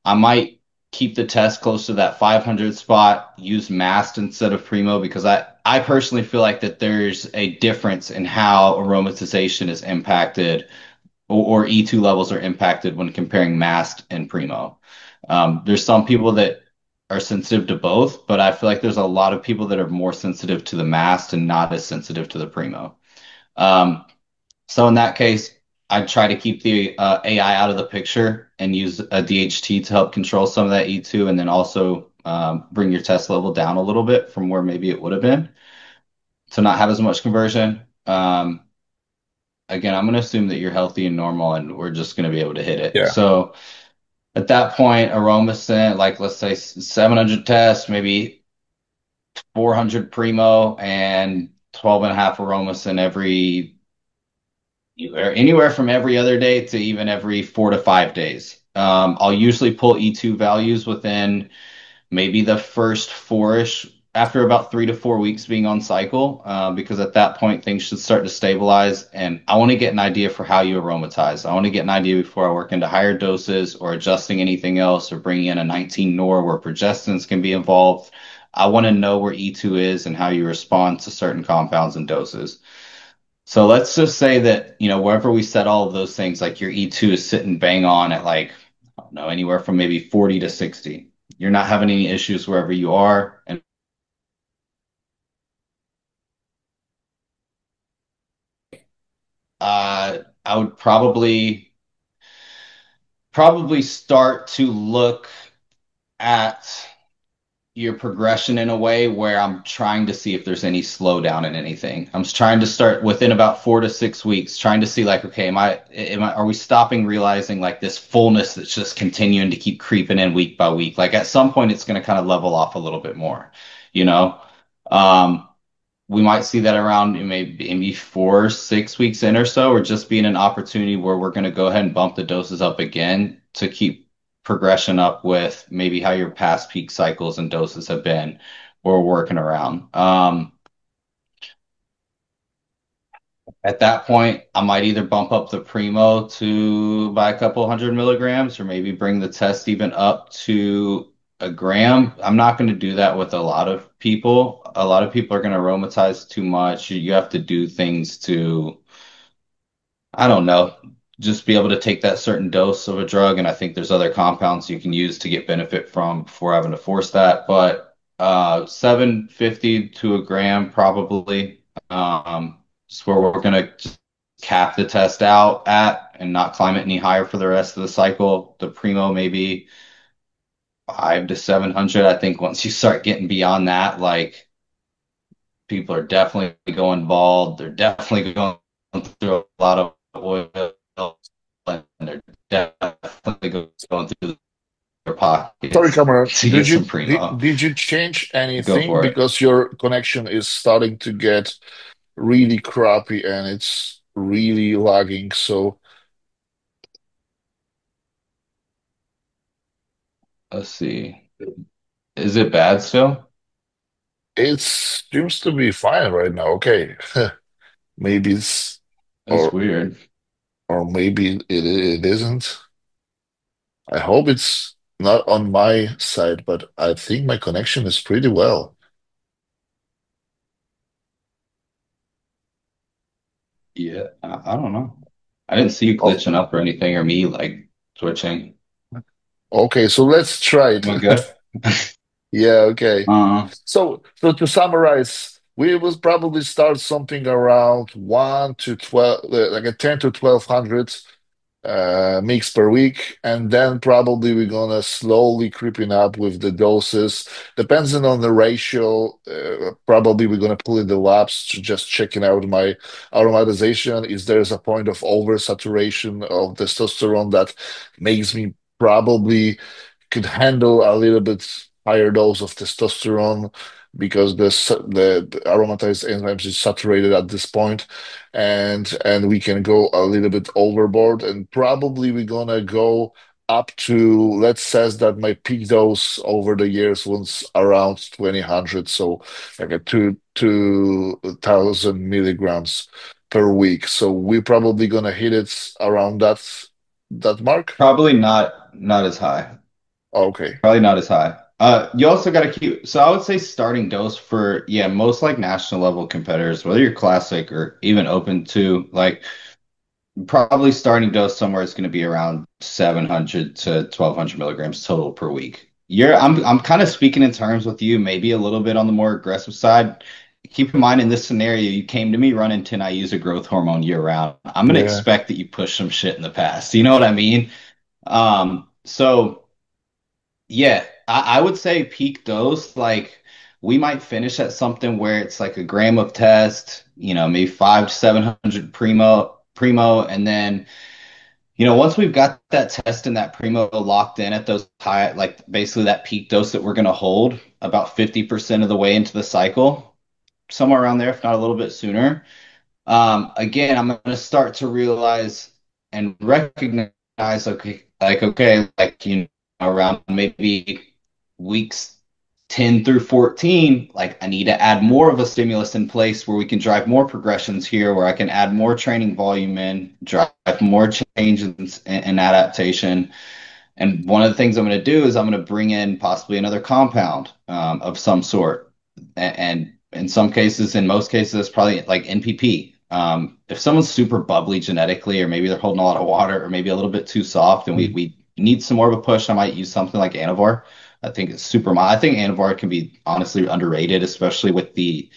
I might keep the test close to that 500 spot, use mast instead of primo because I personally feel like that there's a difference in how aromatization is impacted or E2 levels are impacted when comparing mast and primo. There's some people that are sensitive to both, but I feel like there's a lot of people that are more sensitive to the mast and not as sensitive to the primo. Um, so in that case, I'd try to keep the AI out of the picture and use a DHT to help control some of that E2, and then also bring your test level down a little bit from where maybe it would have been to not have as much conversion. Again, I'm going to assume that you're healthy and normal, and we're just going to be able to hit it. Yeah. So at that point, Aromacin, like let's say 700 tests, maybe 400 Primo, and 12 and a half Aromacin anywhere from every other day to even every 4 to 5 days. I'll usually pull E2 values within maybe the first four-ish, after about 3 to 4 weeks being on cycle, because at that point things should start to stabilize. And I want to get an idea for how you aromatize. I want to get an idea before I work into higher doses or adjusting anything else or bringing in a 19 nor where progestins can be involved. I want to know where E2 is and how you respond to certain compounds and doses. So let's just say that, wherever we set all of those things, like your E2 is sitting bang on at like, I don't know, anywhere from maybe 40 to 60. You're not having any issues wherever you are. And I would probably start to look at your progression in a way where I'm trying to see if there's any slowdown in anything. I'm just trying to start within about 4 to 6 weeks, trying to see like, okay, are we stopping realizing like this fullness that's just continuing to keep creeping in week by week? Like at some point, it's going to kind of level off a little bit more, you know? Um, we might see that around maybe 4 or 6 weeks in or so, or just being an opportunity where we're going to go ahead and bump the doses up again to keep progression up with maybe how your past peak cycles and doses have been or working around. At that point, I might either bump up the primo to by a couple 100 milligrams or maybe bring the test even up to a gram. I'm not going to do that with a lot of people. A lot of people are going to aromatize too much. You have to do things to, I don't know, just be able to take that certain dose of a drug. And I think there's other compounds you can use to get benefit from before having to force that. But 750 to a gram probably. Is where we're gonna just cap the test out at and not climb it any higher for the rest of the cycle. The primo maybe 5 to 700. I think once you start getting beyond that, like people are definitely going bald. They're definitely going through a lot of oil, and they're definitely going through their Sorry, pockets Cameron. to get Did some you did, primo. did you change Go anything for it. because your connection is starting to get really crappy and it's really lagging? So Let's see. Is it bad still? It seems to be fine right now. Okay. Maybe it's That's or weird. or maybe it isn't. I hope it's not on my side, but I think my connection is pretty well. Yeah, I don't know. I didn't see you Oh, glitching up or anything or me like switching. okay, so let's try it. Am I good? Yeah, okay. Uh, So to summarize, we will probably start something around 1 to 12, like a 10 to 1200 mix per week, and then probably we're gonna slowly creeping up with the doses, depending on the ratio. Probably we're gonna pull in the labs to just checking out my aromatization. Is there's a point of oversaturation of testosterone that makes me probably could handle a little bit higher dose of testosterone because the aromatase enzymes is saturated at this point, and we can go a little bit overboard, and probably we're gonna go up to, let's says that my peak dose over the years was around 2000, so like a 2000 milligrams per week. So we're probably gonna hit it around that mark. Probably not as high. Okay. Probably not as high. You also got to keep, so I would say starting dose for, yeah, most like national level competitors, whether you're classic or even open to, like, probably starting dose somewhere is going to be around 700 to 1200 milligrams total per week. I'm kind of speaking in terms with you, maybe a little bit on the more aggressive side. Keep in mind in this scenario, you came to me running 10 IUs of growth hormone year round. I'm going to Yeah. expect that you push some shit in the past. You know what I mean? So yeah, I would say peak dose, like we might finish at something where it's like a gram of test, maybe 5 to 700 primo, and then once we've got that test and that primo locked in at those high, like basically that peak dose that we're going to hold about 50% of the way into the cycle, somewhere around there, if not a little bit sooner. Again, I'm going to start to realize and recognize, around maybe weeks 10 through 14, like I need to add more of a stimulus in place where we can drive more progressions here, where I can add more training volume in, drive more changes and adaptation. And one of the things I'm going to do is I'm going to bring in possibly another compound of some sort. And in some cases, in most cases, it's probably like NPP. If someone's super bubbly genetically, or maybe they're holding a lot of water, or maybe a little bit too soft, and we need some more of a push, I might use something like Anavar. I think it's super. I think Anavar can be honestly underrated, especially with the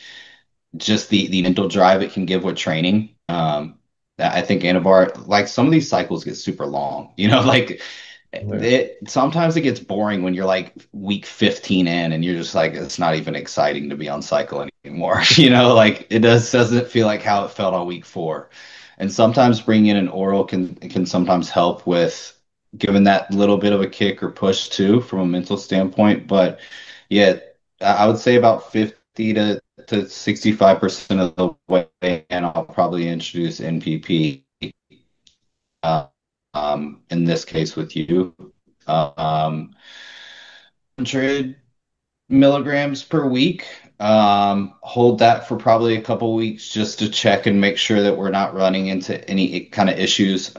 mental drive it can give with training. I think Anavar, like some of these cycles get super long. Like Yeah. sometimes it gets boring when you're like week 15 in and you're just like it's not even exciting to be on cycle anymore. Like doesn't feel like how it felt on week 4. And sometimes bringing in an oral can sometimes help with giving that little bit of a kick or push too from a mental standpoint. But yeah, I would say about 50 to 65% of the way, and I'll probably introduce NPP in this case with you. 100 milligrams per week. Hold that for probably a couple weeks just to check and make sure that we're not running into any kind of issues,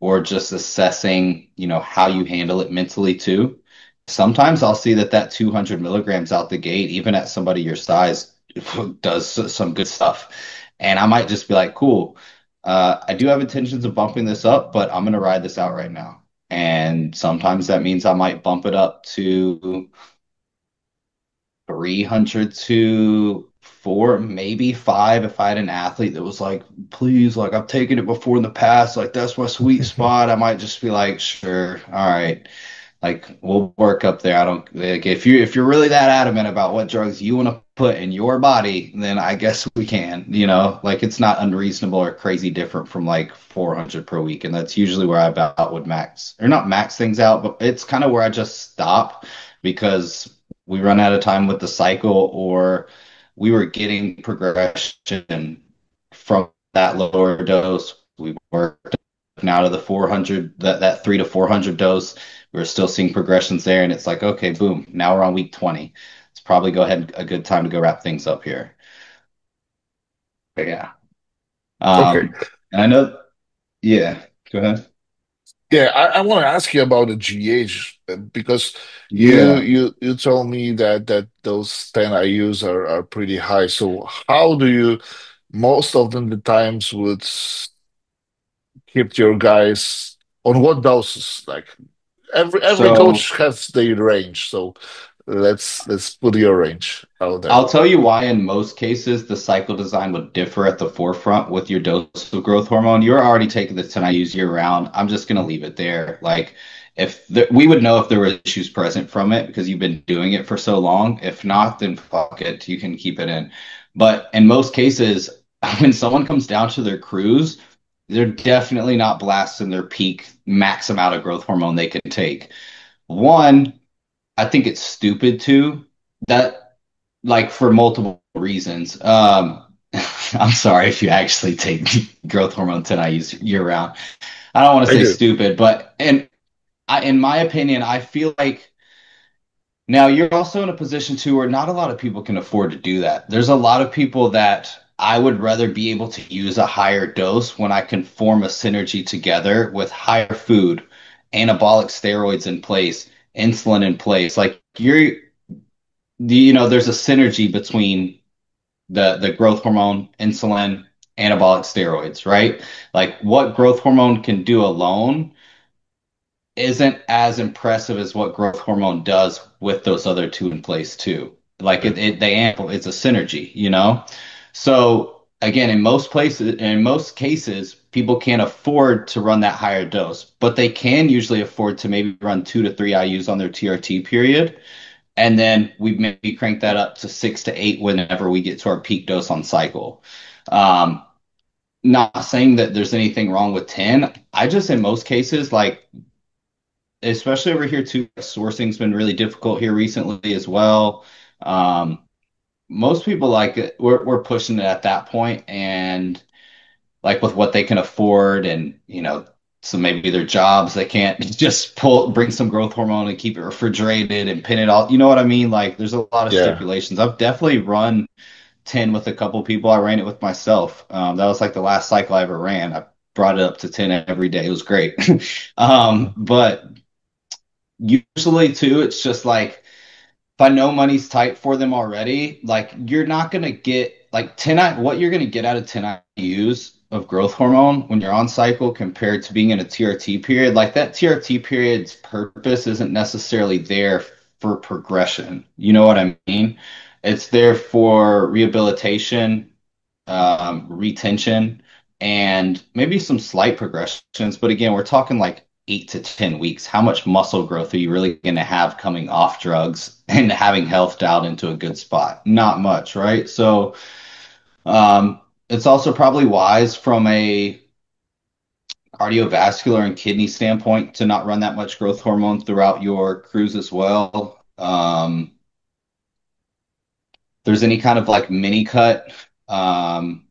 or just assessing, how you handle it mentally too. Sometimes I'll see that 200 milligrams out the gate, even at somebody your size, does some good stuff. And I might just be like, cool. I do have intentions of bumping this up, but I'm going to ride this out right now. And sometimes that means I might bump it up to 300 to 4, maybe 5 if I had an athlete that was like, please, like I've taken it before in the past, like that's my sweet spot. I might just be like, sure, all right. Like we'll work up there. I don't like if you're really that adamant about what drugs you want to put in your body, then I guess we can, like it's not unreasonable or crazy different from like 400 per week. And that's usually where I about would max or not max things out, but it's kind of where I just stop because we run out of time with the cycle or we were getting progression from that lower dose. We worked now to the 400, that 3 to 400 dose. We are still seeing progressions there, and it's like, okay, boom, now we're on week 20. it's probably go ahead a good time to go wrap things up here. But yeah. Okay. And I know, yeah, go ahead. Yeah, I want to ask you about the GH because Yeah. you told me that those 10 IUs are pretty high. So how do you most of them the times would keep your guys on what doses? Like every So coach has their range. So let's put your range out there. I'll tell you why in most cases the cycle design would differ at the forefront with your dose of growth hormone. You're already taking the 10 IUs year round. I'm just going to leave it there. Like we would know if there were issues present from it because you've been doing it for so long. If not, then fuck it. You can keep it in. But in most cases, when someone comes down to their cruise, they're definitely not blasting their peak max amount of growth hormone they can take. One, I think it's stupid too. That like for multiple reasons. I'm sorry if you actually take growth hormone 10 I use year round. I don't want to I say do. stupid, but in my opinion, I feel like now you're also in a position too where not a lot of people can afford to do that. There's a lot of people that I would rather be able to use a higher dose when I can form a synergy together with higher food, anabolic steroids in place, insulin in place. Like there's a synergy between the growth hormone, insulin, anabolic steroids, right? Like what growth hormone can do alone isn't as impressive as what growth hormone does with those other two in place too. Like it's a synergy, you know? So again, in most cases, people can't afford to run that higher dose, but they can usually afford to maybe run 2 to 3 IUs on their TRT period. And then we maybe crank that up to 6 to 8 whenever we get to our peak dose on cycle. Um, Not saying that there's anything wrong with 10. I just, in most cases, like, especially over here too, sourcing's been really difficult here recently as well. Um, Most people like it. We're pushing it at that point, and like with what they can afford, and so maybe their jobs they can't just bring some growth hormone and keep it refrigerated and pin it all. You know what I mean? Like there's a lot of Yeah. stipulations. I've definitely run 10 with a couple people. I ran it with myself. That was like the last cycle I ever ran. I brought it up to 10 every day. It was great. But usually too, it's just like if I know money's tight for them already, like you're not gonna get like 10 what you're gonna get out of 10 IUs of growth hormone when you're on cycle compared to being in a TRT period. Like that TRT period's purpose isn't necessarily there for progression. You know what I mean? It's there for rehabilitation, retention, and maybe some slight progressions. But again, we're talking like 8 to 10 weeks. How much muscle growth are you really going to have coming off drugs and having health dialed into a good spot? Not much, right? So, it's also probably wise from a cardiovascular and kidney standpoint to not run that much growth hormone throughout your cruise as well. There's any kind of like mini cut. Um,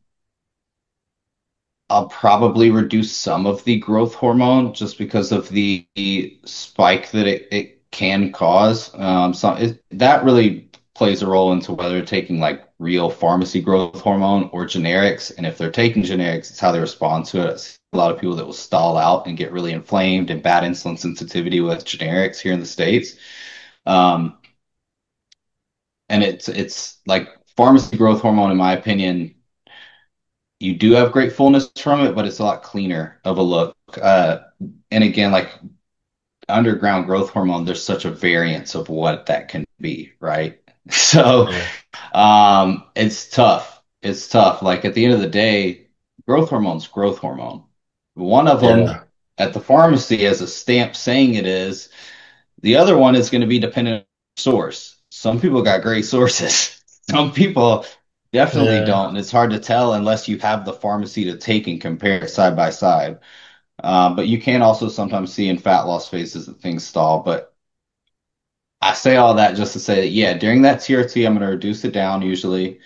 I'll probably reduce some of the growth hormone just because of the spike that it can cause. That really plays a role into whether they're taking like real pharmacy growth hormone or generics. And if they're taking generics, it's how they respond to it. I see a lot of people that will stall out and get really inflamed and bad insulin sensitivity with generics here in the States. Um, and it's like pharmacy growth hormone, in my opinion, you do have great fullness from it, but it's a lot cleaner of a look. And again, like underground growth hormone, there's such a variance of what that can be, right? So Yeah. it's tough. It's tough. Like at the end of the day, growth hormone's growth hormone. One of them Yeah. at the pharmacy has a stamp saying it is. The other one is going to be dependent on source. Some people got great sources. Some people definitely Yeah. don't. And it's hard to tell unless you have the pharmacy to take and compare it side by side. But you can also sometimes see in fat loss phases that things stall. But I say all that just to say that, yeah, during that TRT, I'm going to reduce it down usually.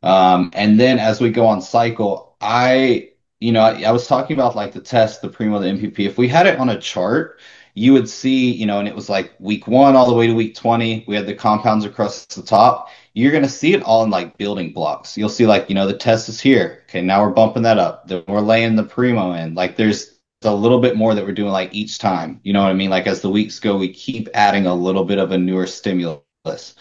And then as we go on cycle, I was talking about like the test, the Primo, the MPP. If we had it on a chart, you would see, and it was like week 1 all the way to week 20. We had the compounds across the top. You're going to see it all in like building blocks. You'll see like, the test is here. Okay, now we're bumping that up. Then we're laying the primo in. Like there's a little bit more that we're doing like each time. You know what I mean? Like as the weeks go, we keep adding a little bit of a newer stimulus,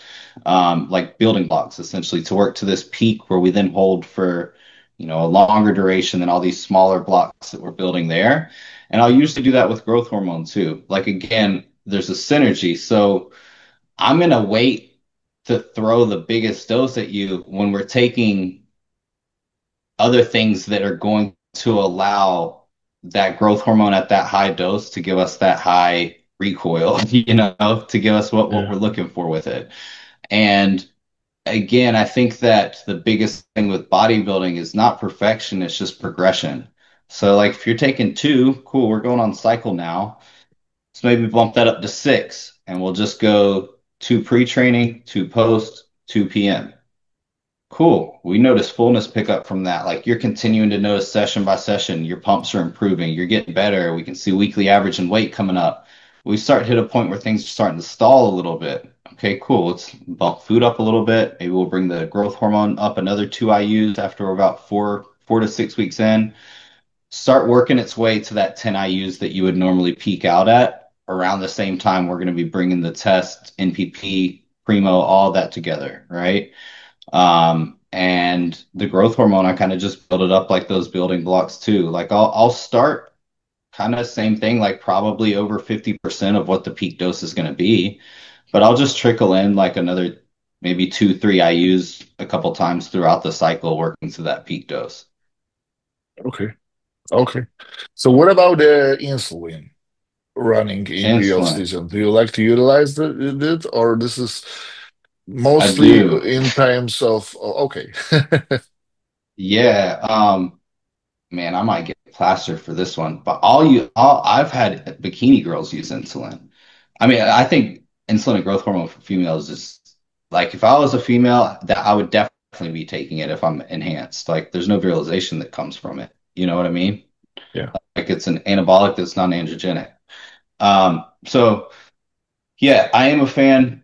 like building blocks essentially to work to this peak where we then hold for, a longer duration than all these smaller blocks that we're building there. And I'll usually do that with growth hormone too. Like again, there's a synergy. So I'm going to wait to throw the biggest dose at you when we're taking other things that are going to allow that growth hormone at that high dose to give us that high recoil, to give us what Yeah. we're looking for with it. And again, I think that the biggest thing with bodybuilding is not perfection, it's just progression. So like if you're taking 2, cool, we're going on cycle now. So maybe bump that up to 6 and we'll just go 2 pre-training, 2 post, 2 PM. Cool. We notice fullness pickup from that. Like you're continuing to notice session by session, your pumps are improving, you're getting better. We can see weekly average and weight coming up. We start to hit a point where things are starting to stall a little bit. Okay, cool. Let's bump food up a little bit. Maybe we'll bring the growth hormone up another 2 IUs after we're about 4 to 6 weeks in. Start working its way to that 10 IUs that you would normally peak out at. Around the same time, we're going to be bringing the test, NPP, Primo, all that together, right? And the growth hormone, I kind of just build it up like those building blocks too. Like I'll start kind of same thing, like probably over 50% of what the peak dose is going to be, but I'll just trickle in like another maybe 2, 3 IUs a couple times throughout the cycle, working to that peak dose. Okay. Okay. So what about the insulin running in the off Insulin, season? Do you like to utilize it, or this is I mostly do. in times of, oh, okay. Yeah. Man, I might get plastered for this one, but I've had bikini girls use insulin. I mean, I think insulin and growth hormone for females is like if I was a female, that I would definitely be taking it if I'm enhanced. Like there's no virilization that comes from it. You know what I mean? Yeah. Like it's an anabolic that's non-androgenic. So yeah, I am a fan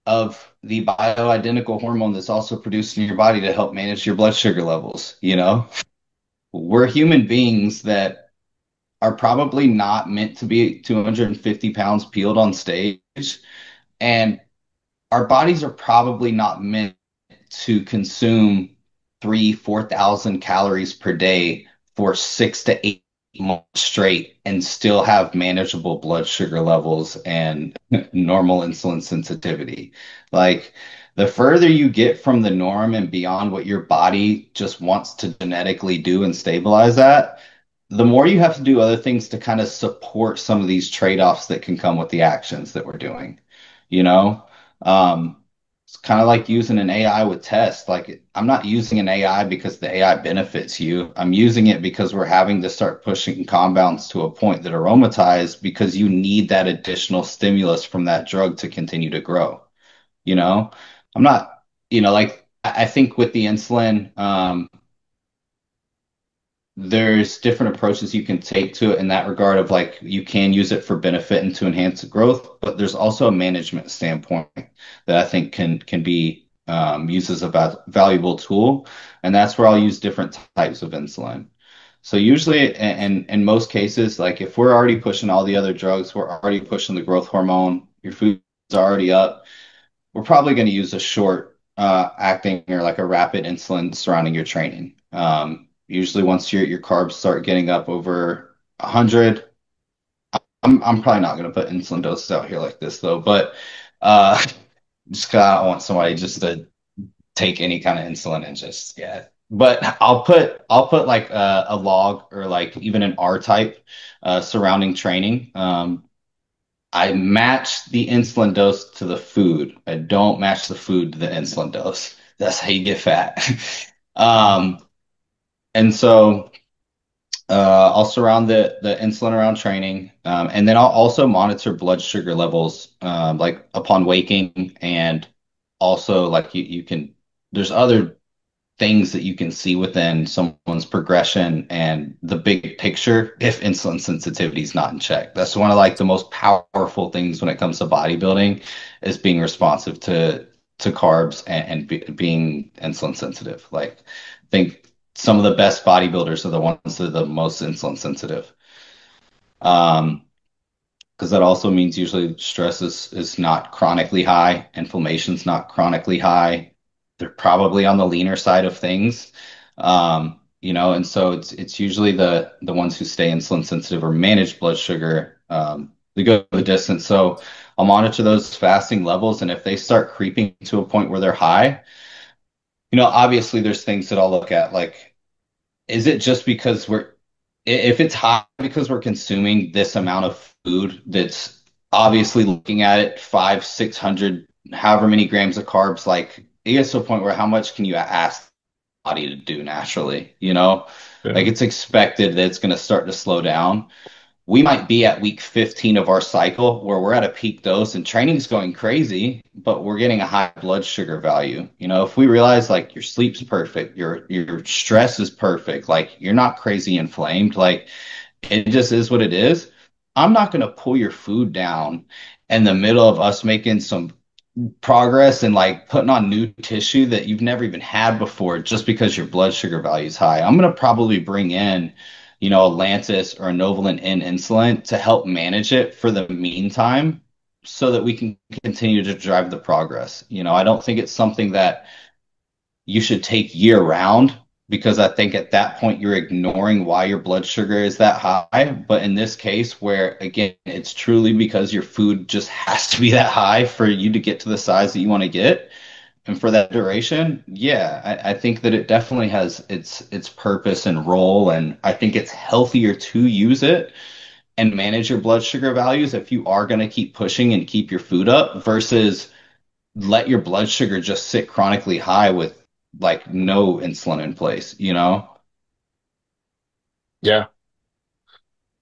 of the bioidentical hormone that's also produced in your body to help manage your blood sugar levels, We're human beings that are probably not meant to be 250 pounds peeled on stage. And our bodies are probably not meant to consume 4,000 calories per day for 6 to 8 months straight and still have manageable blood sugar levels and normal insulin sensitivity. Like the further you get from the norm and beyond what your body just wants to genetically do and stabilize that, the more you have to do other things to kind of support some of these trade-offs that can come with the actions that we're doing, you know? Um, it's kind of like using an AI with tests. Like I'm not using an AI because the AI benefits you. I'm using it because we're having to start pushing compounds to a point that aromatize because you need that additional stimulus from that drug to continue to grow, you know? I'm not, like I think with the insulin, there's different approaches you can take to it in that regard of like you can use it for benefit and to enhance growth, but there's also a management standpoint that I think can be used as a valuable tool, and that's where I'll use different types of insulin. So usually, and in most cases, like if we're already pushing all the other drugs, we're already pushing the growth hormone, your food's already up, we're probably going to use a short acting or like a rapid insulin surrounding your training. Usually once your carbs start getting up over 100, I'm probably not going to put insulin doses out here like this though, but uh, just 'cause I don't want somebody just to take any kind of insulin and just yeah. But I'll put like a log or like even an R type surrounding training. I match the insulin dose to the food. I don't match the food to the insulin dose. That's how you get fat. Um, and so I'll surround the insulin around training, and then I'll also monitor blood sugar levels, like upon waking, and also like you can. There's other things that you can see within someone's progression and the big picture if insulin sensitivity is not in check. That's one of like the most powerful things when it comes to bodybuilding is being responsive to carbs and being insulin sensitive. Like I think some of the best bodybuilders are the ones that are the most insulin sensitive. Um, because that also means usually stress is not chronically high, inflammation's not chronically high. They're probably on the leaner side of things. And so it's usually the ones who stay insulin sensitive or manage blood sugar, they go the distance. So I'll monitor those fasting levels, and if they start creeping to a point where they're high, obviously there's things that I'll look at, like, is it just because if it's high because we're consuming this amount of food that's obviously looking at it, 600, however many grams of carbs, like it gets to a point where how much can you ask the body to do naturally, Like Yeah. it's expected that it's going to start to slow down. We might be at week 15 of our cycle where we're at a peak dose and training's going crazy, but we're getting a high blood sugar value. If we realize like your sleep's perfect, your stress is perfect, like you're not crazy inflamed, like it just is what it is. I'm not going to pull your food down in the middle of us making some progress and like putting on new tissue that you've never even had before just because your blood sugar value is high. I'm going to probably bring in, a Lantus or a Novolin in insulin to help manage it for the meantime so that we can continue to drive the progress. I don't think it's something that you should take year round because I think at that point you're ignoring why your blood sugar is that high. But in this case, where again, it's truly because your food just has to be that high for you to get to the size that you want to get. And for that duration, yeah, I think that it definitely has its purpose and role. And I think it's healthier to use it and manage your blood sugar values if you are going to keep pushing and keep your food up versus let your blood sugar just sit chronically high with like no insulin in place. Yeah.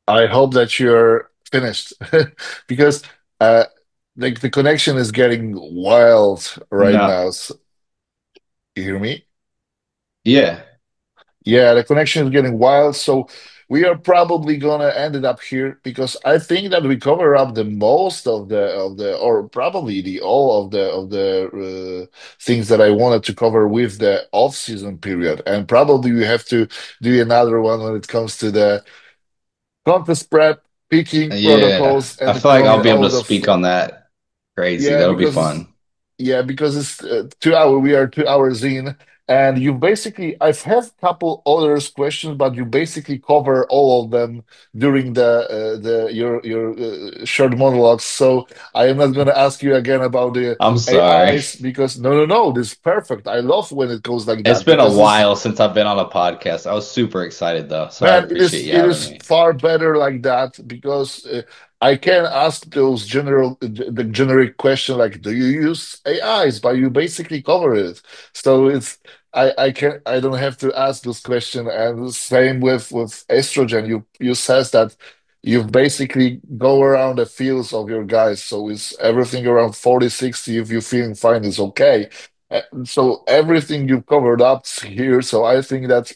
I hope that you're finished because uh like the connection is getting wild right No. now. So, you hear me? Yeah. Yeah, the connection is getting wild. So we are probably gonna end it up here because I think that we cover up the most of the or probably the all of the things that I wanted to cover with the off-season period. And probably we have to do another one when it comes to the contest prep, picking Yeah. protocols, I and feel like coming I'll be able to out of speak on that. Crazy. yeah, That'll be because fun. yeah, because it's 2 hour. We are 2 hours in, and you basically I've had a couple others questions, but you basically cover all of them during the your short monologues. So I am not going to ask you again about the I'm sorry. AIs because no, this is perfect. I love when it goes like It's that been a because this while since I've been on a podcast. I was super excited though, so I man, appreciate you it having is me. far better like that because I can ask those the generic question like, do you use AIs? But you basically cover it, so I don't have to ask this question. And the same with estrogen. You says that you basically go around the fields of your guys, so it's everything around 40, 60. If you're feeling fine, it's okay. So everything you've covered up here. So I think that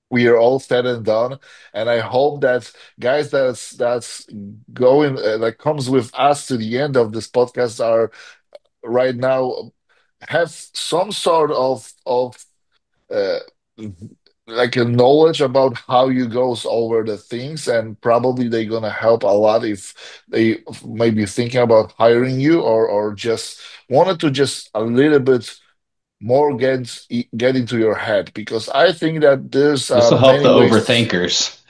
we are all said and done, and I hope that guys that's going that comes with us to the end of this podcast are right now have some sort of uh, like a knowledge about how you goes over the things, and probably they're gonna help a lot if they maybe thinking about hiring you or just wanted to just a little bit more get into your head because I think that there's This will help many the ways. overthinkers.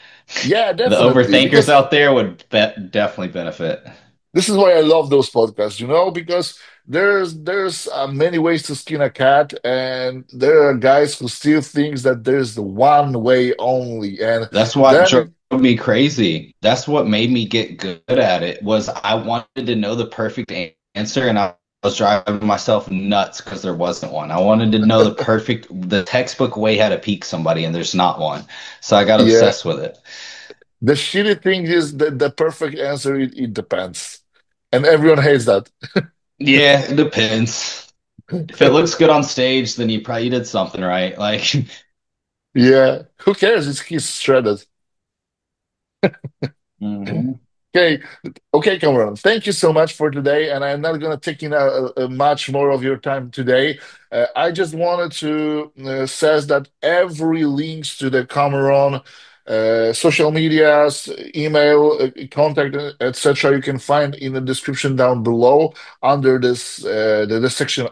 Yeah, The definitely. overthinkers Because out there would definitely benefit. this is why I love those podcasts, because there's many ways to skin a cat, and there are guys who still thinks that there's the one way only, and That's what drove then me crazy. That's what made me get good at it was I wanted to know the perfect answer and I was driving myself nuts because there wasn't one. I wanted to know the textbook way how to peak somebody and there's not one. So I got yeah, obsessed with it. the shitty thing is that the perfect answer it depends, and everyone hates that. Yeah, it depends. if it looks good on stage, then you did something right. Like, Yeah, who cares? He's shredded. mhm. Okay, okay, Cameron. Thank you so much for today, and I'm not gonna take in much more of your time today. I just wanted to says that every links to the Cameron social medias, email, contact, etc. You can find in the description down below under this the section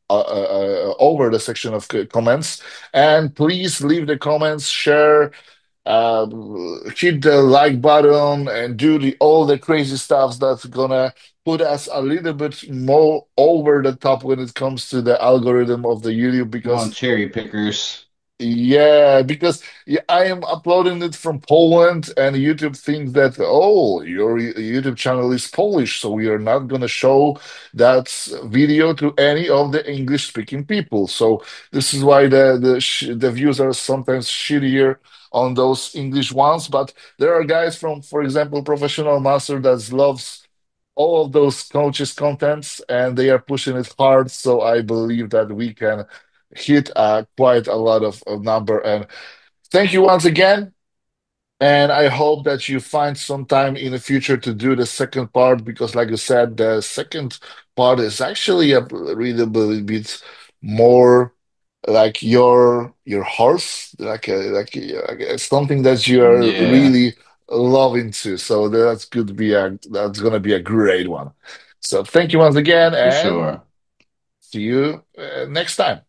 over the section of comments. And please leave the comments, share, hit the like button and do all the crazy stuff that's gonna put us a little bit more over the top when it comes to the algorithm of the YouTube Come on, because cherry pickers. yeah, because yeah, I am uploading it from Poland, and YouTube thinks that, oh, your YouTube channel is Polish, so we are not going to show that video to any of the English-speaking people. So this is why the views are sometimes shittier on those English ones. But there are guys from, for example, Professional Master that loves all of those coaches' contents, and they are pushing it hard. So I believe that we can hit quite a lot of number. And thank you once again. And I hope that you find some time in the future to do the second part because, like you said, the second part is actually a really bit more like your horse, like something that you are Yeah, really loving to. So that's gonna be a great one. So thank you once again, for and sure. see you next time.